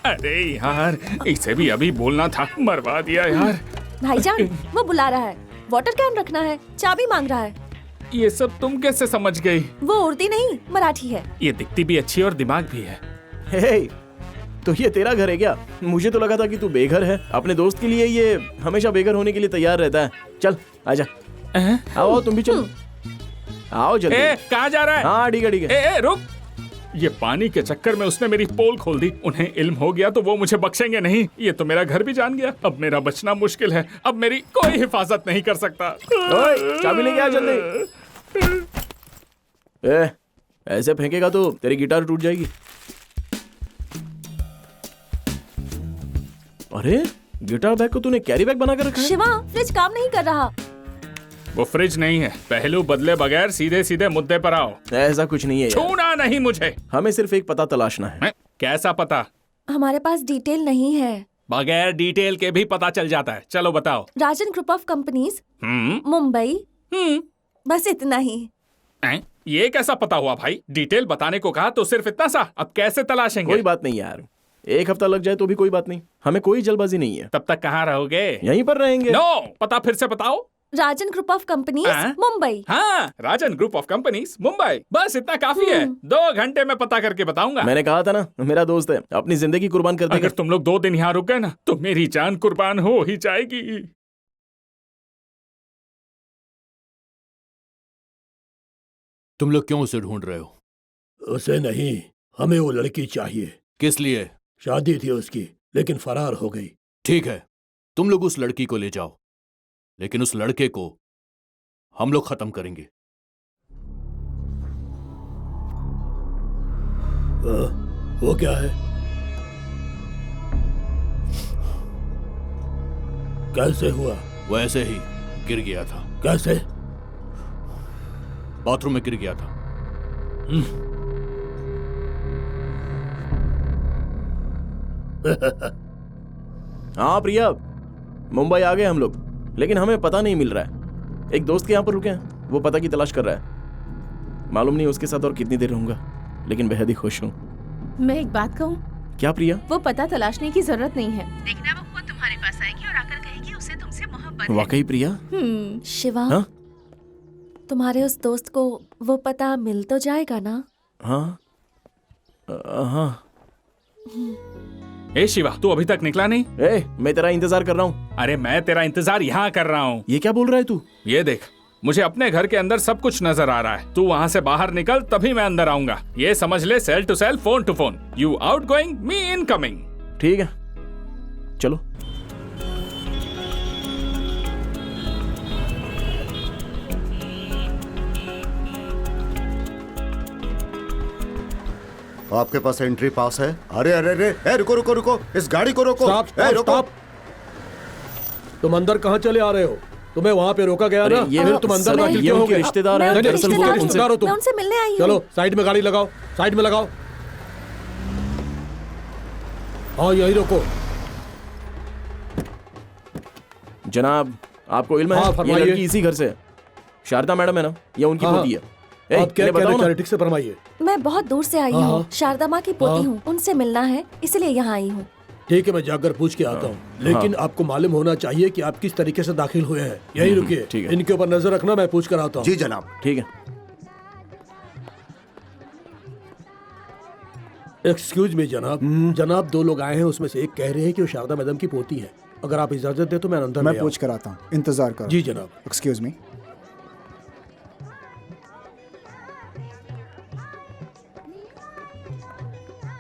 अरे यार, इसे भी अभी बोलना था, मरवा दिया यार। भाईजान, वो बुला रहा है। वाटर कैन रखना है, चाबी मांग रहा है। ये सब तुम कैसे समझ गई? वो उर्दी नहीं, मराठी है। ये दिखती भी अच्छी और दिमाग भी है। तो ये तेरा घर है क्या? मुझे तो लगा था कि तू बेघर है। अपने दोस्त के लिए ये हमेशा बेघर होने के लिए तैयार रहता है। चल आजा। आओ तुम भी चलो। आओ जल्दी। कहाँ जा रहा है? हाँ ठीक है। रुक। ये पानी के चक्कर में उसने मेरी पोल खोल दी। उन्हें इल्म हो गया तो वो मुझे बख्शेंगे नहीं। ये तो मेरा घर भी जान गया। अब मेरा बचना मुश्किल है। अब मेरी कोई हिफाजत नहीं कर सकता। चाबी लेके आ जल्दी। ऐसे फेंकेगा तो तेरी गिटार टूट जाएगी। अरे गिटार बैग को तूने कैरी बैग बना कर रखा है? शिवा, फ्रिज काम नहीं कर रहा। वो फ्रिज नहीं है। पहलू बदले बगैर सीधे सीधे मुद्दे पर आओ। ऐसा कुछ नहीं है यार। छूना नहीं मुझे। हमें सिर्फ एक पता तलाशना है। कैसा पता? हमारे पास डिटेल नहीं है। बगैर डिटेल के भी पता चल जाता है। चलो बताओ। राजन ग्रुप ऑफ कंपनीज, मुंबई। बस इतना ही। ये कैसा पता हुआ भाई? डिटेल बताने को कहा तो सिर्फ इतना सा। अब कैसे तलाशेंगे? कोई बात नहीं यार, 1 हफ्ता लग जाए तो भी कोई बात नहीं। हमें कोई जल्दबाजी नहीं है। तब तक कहाँ रहोगे? यहीं पर रहेंगे। नो, पता फिर से बताओ। राजन ग्रुप ऑफ कंपनीज, मुंबई। हाँ, राजन ग्रुप ऑफ कंपनीज, मुंबई। बस इतना काफी है। 2 घंटे में पता करके बताऊंगा। मैंने कहा था ना, मेरा दोस्त है, अपनी जिंदगी कुर्बान कर देगा। अगर तुम लोग 2 दिन यहाँ रुक गए ना तो मेरी जान कुर्बान हो ही जाएगी। तुम लोग क्यों उसे ढूंढ रहे हो? उसे नहीं, हमें वो लड़की चाहिए। किस लिए? शादी थी उसकी, लेकिन फरार हो गई। ठीक है, तुम लोग उस लड़की को ले जाओ, लेकिन उस लड़के को हम लोग खत्म करेंगे। वो क्या है? कैसे हुआ? वो ऐसे ही गिर गया था। कैसे? बाथरूम में गिर गया था। हाँ प्रिया, मुंबई आ गए हम लोग, लेकिन हमें पता नहीं मिल रहा है। एक दोस्त के यहाँ पर रुके हैं, वो पता की तलाश कर रहा है। मालूम नहीं उसके साथ और कितनी देर रहूंगा, लेकिन बेहद ही खुश हूँ। मैं एक बात कहूँ? क्या प्रिया? वो पता तलाशने की जरूरत नहीं है। देखना वो खुद तुम्हारे पास आएगी और आकर कहेगी उसे तुमसे मोहब्बत है। वाकई प्रिया? शिवा, हाँ? तुम्हारे उस दोस्त को वो पता मिल तो जाएगा ना? हाँ हाँ। ए शिवा, तू अभी तक निकला नहीं? मैं तेरा इंतजार कर रहा हूँ। अरे मैं तेरा इंतजार यहाँ कर रहा हूँ। ये क्या बोल रहा है तू? ये देख, मुझे अपने घर के अंदर सब कुछ नजर आ रहा है। तू वहाँ से बाहर निकल तभी मैं अंदर आऊंगा। ये समझ ले, cell to cell, phone to phone. You outgoing, me incoming. ठीक है, चलो। आपके पास एंट्री पास है? अरे अरे अरे, रुको रुको रुको, इस गाड़ी को रोको। स्टॉप। तुम अंदर कहाँ चले आ रहे हो? तुम्हें वहाँ पे रोका गया ना? ये फिर तुम अंदर दाखिल क्यों हो गए? रिश्तेदार हैं, दरअसल वो रिश्तेदार हो तुम। मैं उनसे मिलने आई हूँ। चलो साइड में गाड़ी लगाओ, साइड में लगाओ। हाँ यही रोको। जनाब, आपको इल्म है? हाँ, ये लड़की इसी घर से है। शारदा मैडम है ना, ये उनकी पोती है। आप क्या कह रहे हैं? ठीक से फरमाइए। मैं बहुत दूर से आई हूँ, शारदा माँ की पोती हूँ, उनसे मिलना है इसलिए यहाँ आई हूँ। ठीक है, मैं जाकर पूछ के आता हूँ, लेकिन आपको मालूम होना चाहिए कि आप किस तरीके से दाखिल हुए हैं। यही रुकिए, इनके ऊपर नजर रखना, मैं पूछ कर आता हूँ। जी जनाब। ठीक है। एक्सक्यूज मी जनाब। जनाब, 2 लोग आए हैं, उसमें से एक कह रहे हैं कि वो शारदा मैडम की पोती है। अगर आप इजाजत दे तो मैं अंदर मैं पूछ कर आता हूँ, इंतजार करो। जी जनाब। Excuse me.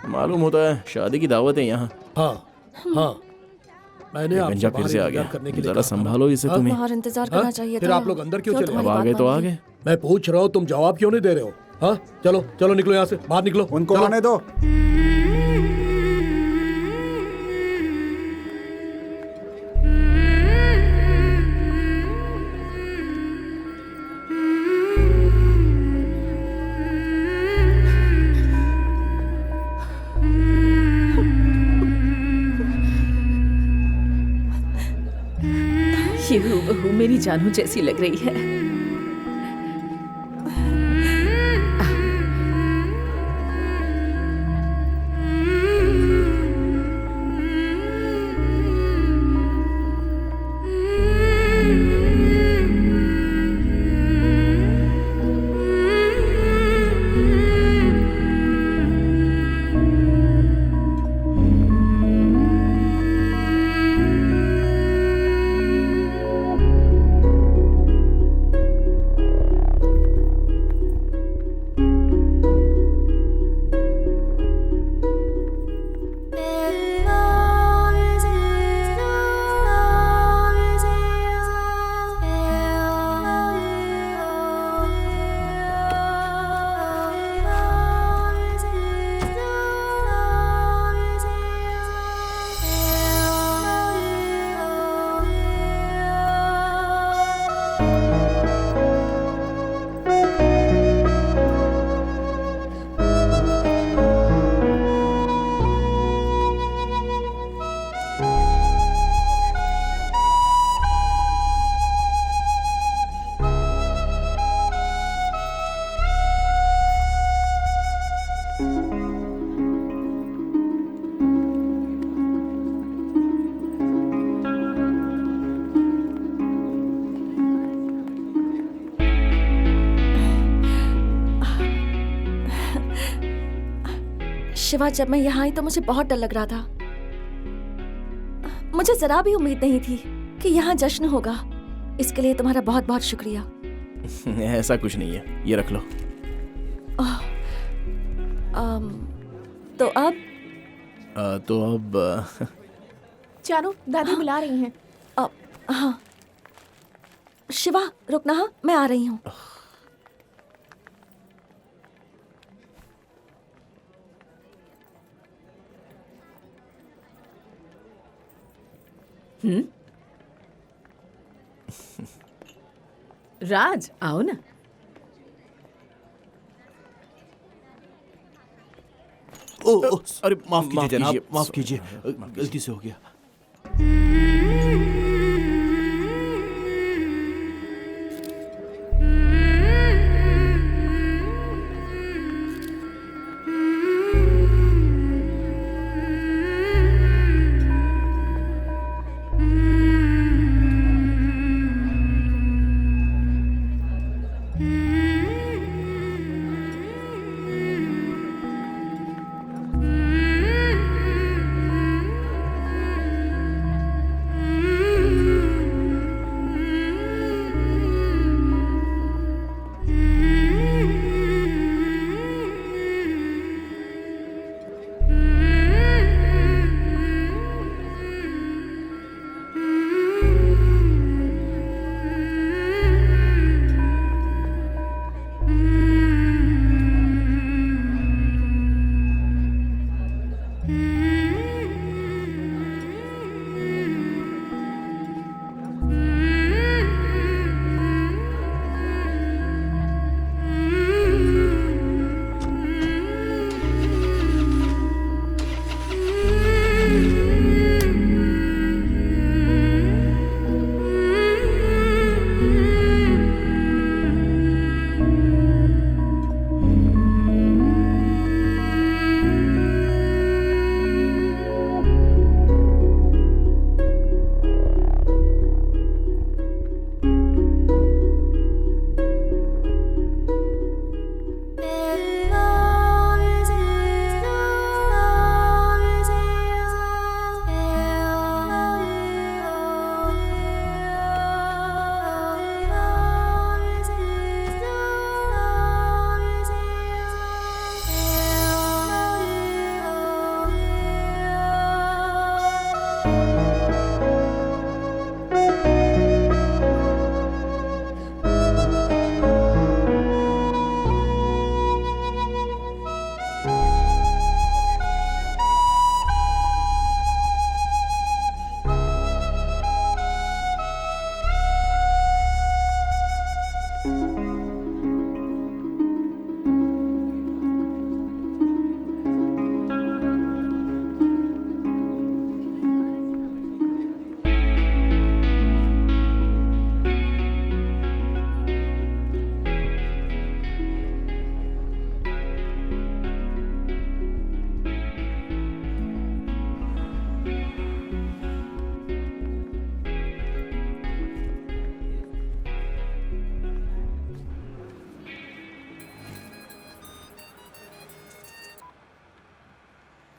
मालूम होता है शादी की दावत है यहाँ। हाँ, मैंने गंजा फिर से आ गया। जरा संभालो इसे तुम्हें। बाहर इंतजार करना चाहिए था। फिर आप लोग अंदर क्यों चले? अब आ गए तो आ गए। मैं पूछ रहा हूँ, तुम जवाब क्यों नहीं दे रहे हो? हाँ, चलो चलो निकलो यहाँ से, बाहर निकलो। उनको आने दो। ये हूबहू मेरी जानू जैसी लग रही है। शिवा, जब मैं यहाँ आई तो मुझे बहुत डर लग रहा था। मुझे जरा भी उम्मीद नहीं थी कि यहाँ जश्न होगा। इसके लिए तुम्हारा बहुत बहुत शुक्रिया। ऐसा कुछ नहीं है, ये रख लो। तो अब चारू, दादी बुला रही हैं। हाँ शिवा, रुकना। हाँ, मैं आ रही हूँ। राज, आओ ना। अरे माफ कीजिए जनाब, माफ कीजिए, गलती से हो गया।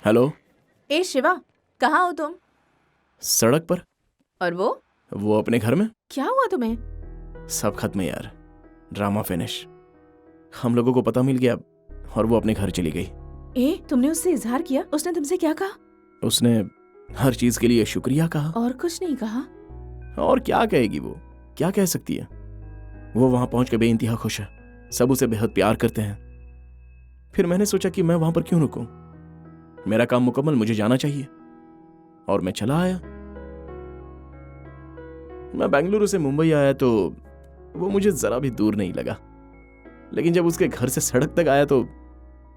हेलो। ए शिवा, कहाँ हो तुम? सड़क पर। और वो अपने घर में। क्या हुआ तुम्हें? सब खत्म है यार, ड्रामा फिनिश। हम लोगों को पता मिल गया और वो अपने घर चली गई। ए, तुमने उससे इजहार किया? उसने तुमसे क्या कहा? उसने हर चीज के लिए शुक्रिया कहा। और कुछ नहीं कहा? और क्या कहेगी वो, क्या कह सकती है? वो वहां पहुंच के बेइंतहा खुश है, सब उसे बेहद प्यार करते हैं। फिर मैंने सोचा कि मैं वहां पर क्यों रुकूं, मेरा काम मुकम्मल, मुझे जाना चाहिए। और मैं चला आया। मैं बेंगलुरु से मुंबई आया तो वो मुझे जरा भी दूर नहीं लगा, लेकिन जब उसके घर से सड़क तक आया तो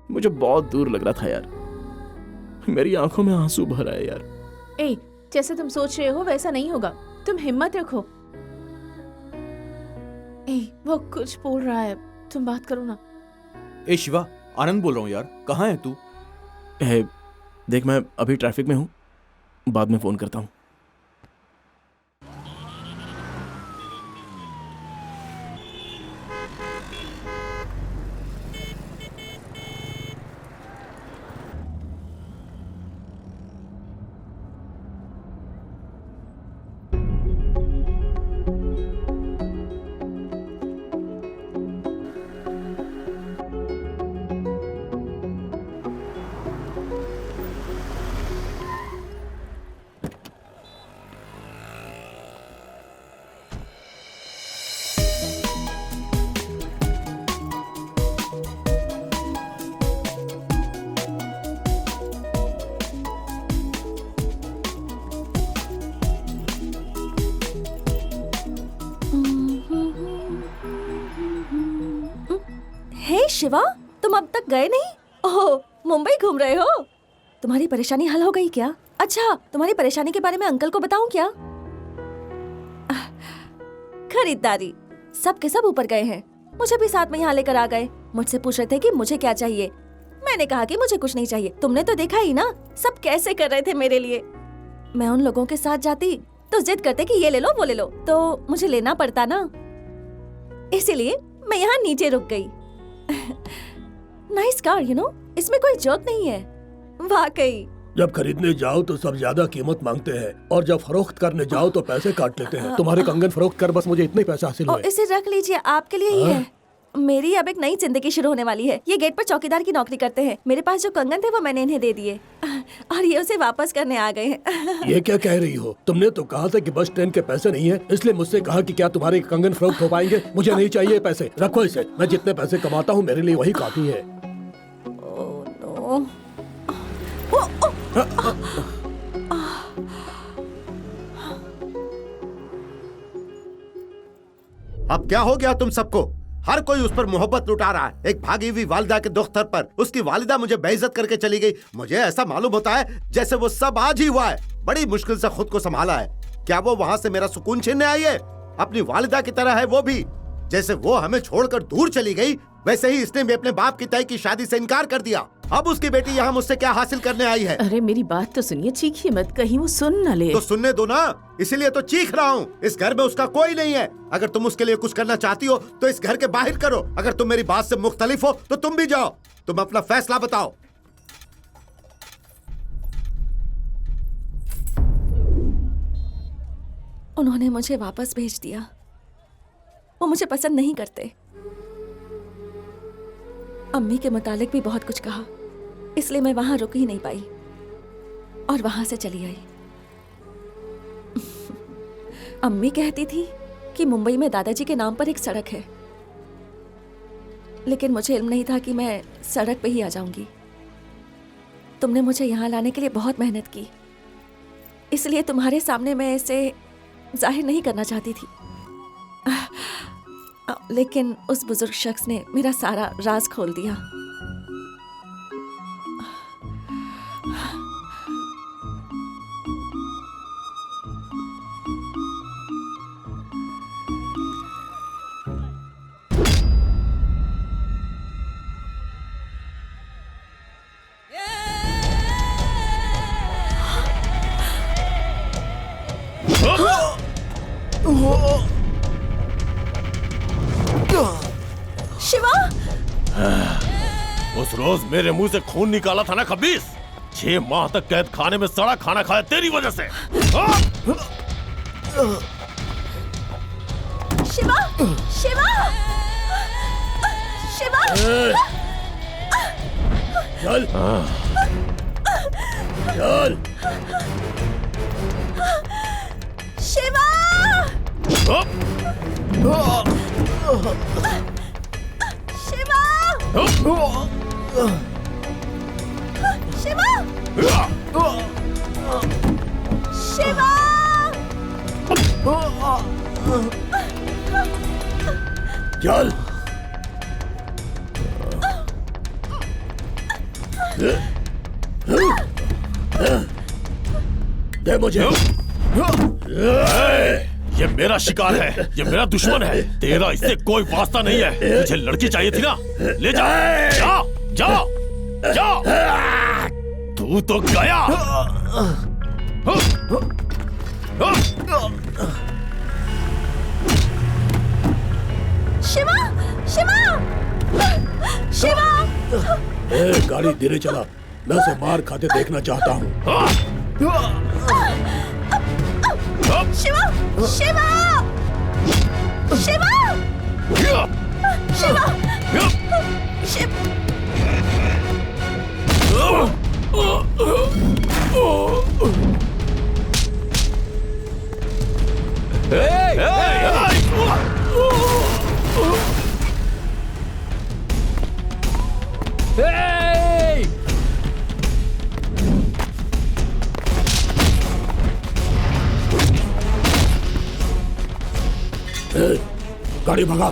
मुझे बहुत दूर लग रहा था यार। मेरी आंखों में आंसू भर आए यार। ए, जैसे तुम सोच रहे हो वैसा नहीं होगा, तुम हिम्मत रखो। ए, वो कुछ बोल रहा है, तुम बात करो ना। ए शिवा, आनंद बोल रहा हूँ यार, कहाँ है तू? देख, मैं अभी ट्रैफिक में हूँ, बाद में फोन करता हूँ। शिवा, तुम अब तक गए नहीं? ओह, मुंबई घूम रहे हो? तुम्हारी परेशानी हल हो गई क्या? अच्छा, तुम्हारी परेशानी के बारे में अंकल को बताऊं क्या? खरीदारी, सब के सब ऊपर गए हैं, मुझे भी साथ में यहाँ लेकर आ गए। मुझसे पूछ रहे थे कि मुझे क्या चाहिए। मैंने कहा कि मुझे कुछ नहीं चाहिए। तुमने तो देखा ही ना सब कैसे कर रहे थे मेरे लिए। मैं उन लोगों के साथ जाती तो जिद करते कि ये ले लो वो ले लो, तो मुझे लेना पड़ता ना, इसीलिए मैं यहाँ नीचे रुक गई। नाइस कार, यू नो, इसमें कोई जोक नहीं है। वाकई जब खरीदने जाओ तो सब ज्यादा कीमत मांगते हैं और जब फरोख्त करने जाओ तो पैसे काट लेते हैं। तुम्हारे कंगन फरोख्त कर बस मुझे इतने पैसे हासिल हुए। इसे रख लीजिए, आपके लिए ही है। मेरी अब एक नई जिंदगी शुरू होने वाली है। ये गेट पर चौकीदार की नौकरी करते हैं। मेरे पास जो कंगन थे वो मैंने इन्हें दे दिए और ये उसे वापस करने आ गए हैं। ये क्या कह रही हो? तुमने तो कहा था कि बस ट्रेन के पैसे नहीं है, इसलिए मुझसे कहा कि क्या तुम्हारे कंगन फरोख्त हो पाएंगे। मुझे नहीं चाहिए पैसे, रखो इसे। मैं जितने पैसे कमाता हूँ मेरे लिए वही काफी है। अब क्या हो गया तुम सबको? हर कोई उस पर मोहब्बत लुटा रहा है, एक भागी हुई वालिदा के दुख्तर पर। उसकी वालिदा मुझे बेइज्जत करके चली गई। मुझे ऐसा मालूम होता है जैसे वो सब आज ही हुआ है। बड़ी मुश्किल से खुद को संभाला है। क्या वो वहाँ से मेरा सुकून छीनने आई है? अपनी वालिदा की तरह है वो भी। जैसे वो हमें छोड़कर दूर चली गई, वैसे ही इसने भी अपने बाप की तय की शादी से इनकार कर दिया। अब उसकी बेटी यहाँ मुझसे क्या हासिल करने आई है? अरे मेरी बात तो सुनिए, चीखिए मत, कहीं वो सुन न ले। तो सुनने दो ना, इसीलिए तो चीख रहा हूँ। इस घर में उसका कोई नहीं है। अगर तुम उसके लिए कुछ करना चाहती हो तो इस घर के बाहर करो। अगर तुम मेरी बात से मुख्तलिफ हो तो तुम भी जाओ। तुम अपना फैसला बताओ। उन्होंने मुझे वापस भेज दिया। वो मुझे पसंद नहीं करते। अम्मी के मुतालिक भी बहुत कुछ कहा, इसलिए मैं वहां रुक ही नहीं पाई और वहां से चली आई। अम्मी कहती थी कि मुंबई में दादाजी के नाम पर एक सड़क है, लेकिन मुझे इल्म नहीं था कि मैं सड़क पे ही आ जाऊंगी। तुमने मुझे यहाँ लाने के लिए बहुत मेहनत की, इसलिए तुम्हारे सामने मैं इसे जाहिर नहीं करना चाहती थी। लेकिन उस बुजुर्ग शख्स ने मेरा सारा राज खोल दिया। शिवा! उस रोज मेरे मुंह से खून निकाला था ना खबीस। 6 माह तक कैद खाने में सड़ा खाना खाया तेरी वजह से। शिवा! शिवा! शिवा! चल चल। शिवा! शिवा! शिवा! शिवा! चल। दे मुझे। ये मेरा शिकार है, ये मेरा दुश्मन है। तेरा इससे कोई वास्ता नहीं है। तुझे लड़की चाहिए थी ना, ले जा। जा जा जा। तू तो गया। शिवा! शिवा! शिवा! गाड़ी धीरे चला, मैं उसे मार खाते देखना चाहता हूँ। शिवा! शिवा! शिवा! शिवा! गाड़ी भगा।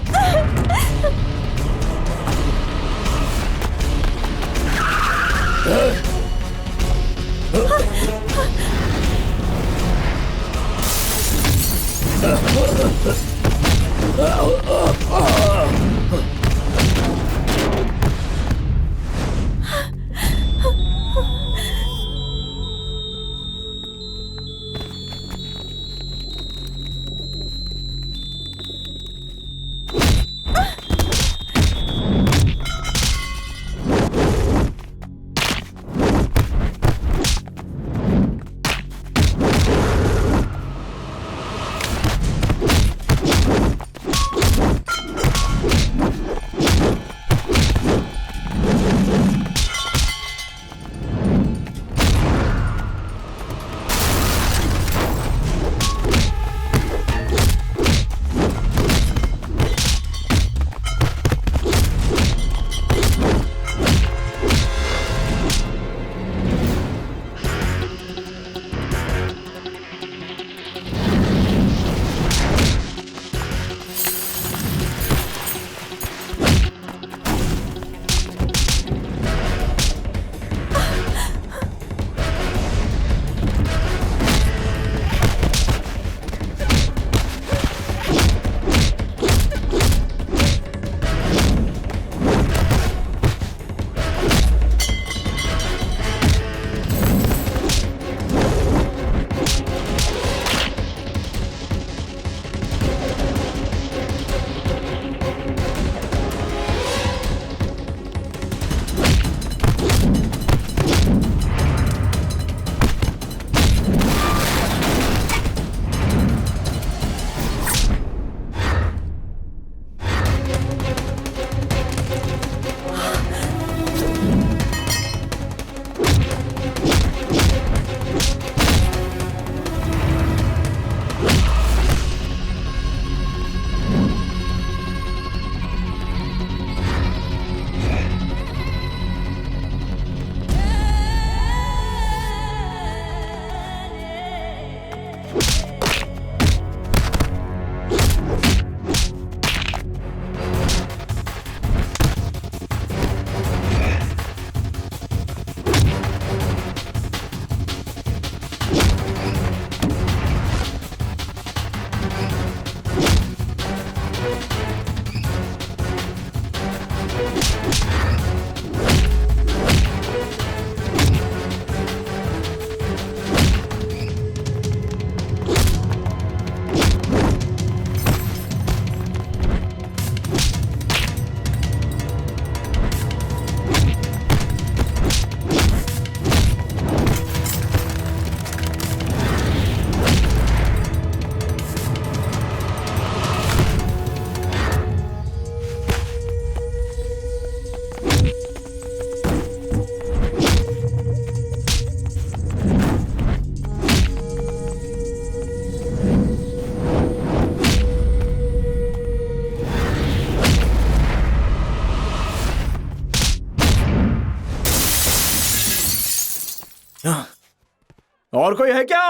और कोई है क्या?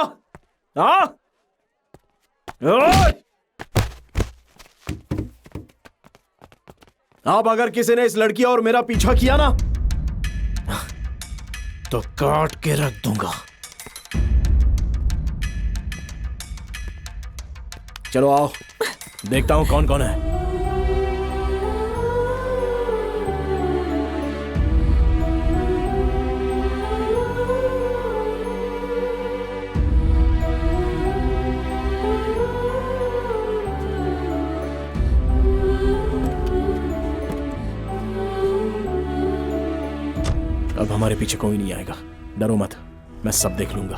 हाँ? ओए! अब अगर किसी ने इस लड़की और मेरा पीछा किया ना तो काट के रख दूंगा। चलो आओ, देखता हूं कौन कौन है। अब हमारे पीछे कोई नहीं आएगा, डरो मत, मैं सब देख लूंगा।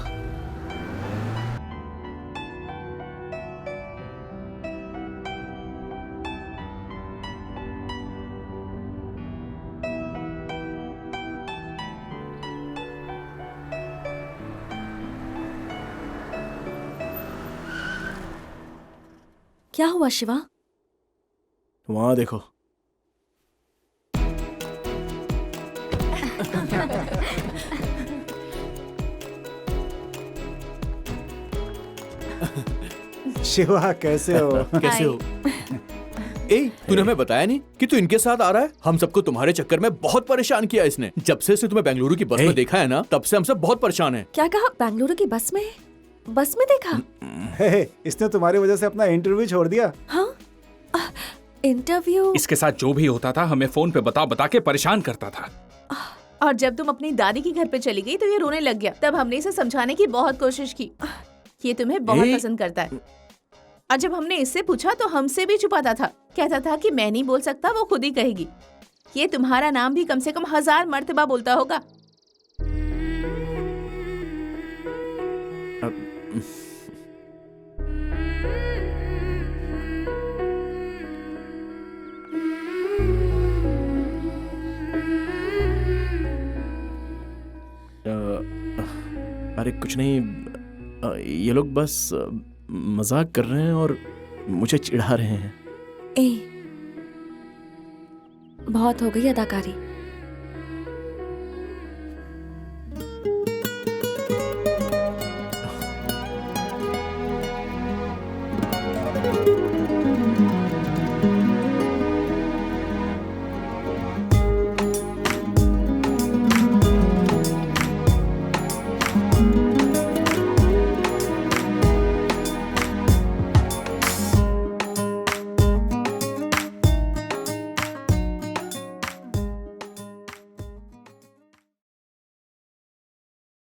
क्या हुआ शिवा? वहां देखो। शिवा कैसे हो? कैसे हो? ए, तूने हमें बताया नहीं कि तू इनके साथ आ रहा है? हम सबको तुम्हारे चक्कर में बहुत परेशान किया इसने। जब से तुम्हें बेंगलुरु की बस में देखा है ना, तब से हम सब बहुत परेशान हैं। क्या कहा? बेंगलुरु की बस में? बस में देखा? इसने तुम्हारी वजह से अपना इंटरव्यू छोड़ दिया। हाँ, इंटरव्यू? इसके साथ जो भी होता था हमें फोन पे बता बता के परेशान करता था। और जब तुम अपनी दादी के घर पे चली गई तो ये रोने लग गया। तब हमने इसे समझाने की बहुत कोशिश की। ये तुम्हें बहुत पसंद करता है। और जब हमने इससे पूछा तो हमसे भी छुपाता था। कहता था कि मैं नहीं बोल सकता, वो खुद ही कहेगी। ये तुम्हारा नाम भी कम से कम 1000 मर्तबा बोलता होगा। अरे कुछ नहीं, ये लोग बस मजाक कर रहे हैं और मुझे चिढ़ा रहे हैं। ए, बहुत हो गई अदाकारी।